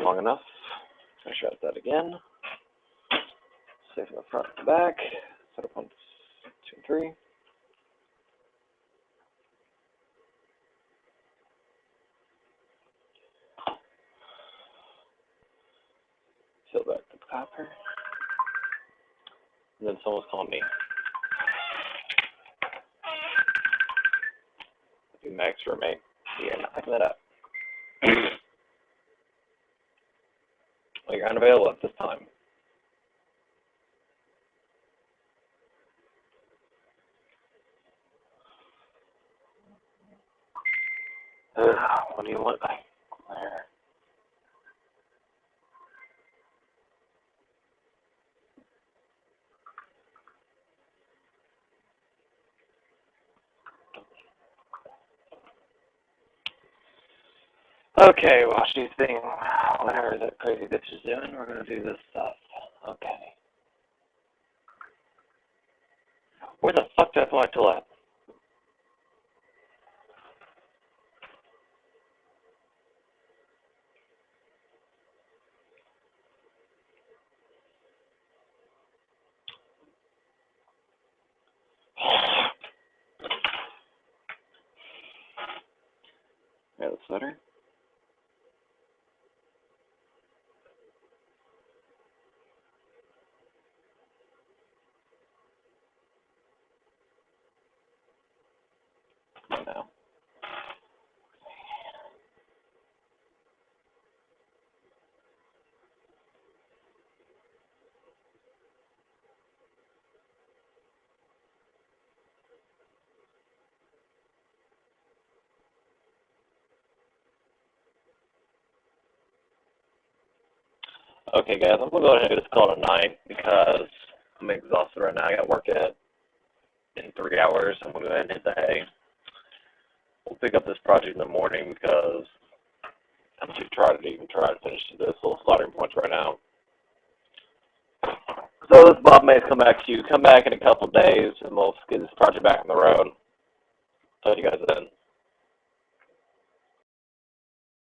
long enough. Finish out that again. Save the front and the back. Set up 1, 2, and 3. Seal back the copper. And then someone's calling me. Be Mac's roommate. Yeah, not picking that up. Well, you're unavailable at this time. What do you want? There. Okay, while she's being whatever that crazy bitch is doing, we're gonna do this stuff. Okay. Where the fuck did I fly to at? Yeah, the sweater. No. Okay, guys, I'm gonna go ahead and just call it a night because I'm exhausted right now. I got work in 3 hours. I'm gonna go ahead and hit the hay. We'll pick up this project in the morning because I'm too tired to even try to finish this little soldering point right now. So this Bob may come back to you. Come back in a couple of days and we'll get this project back on the road. Talk to you guys then.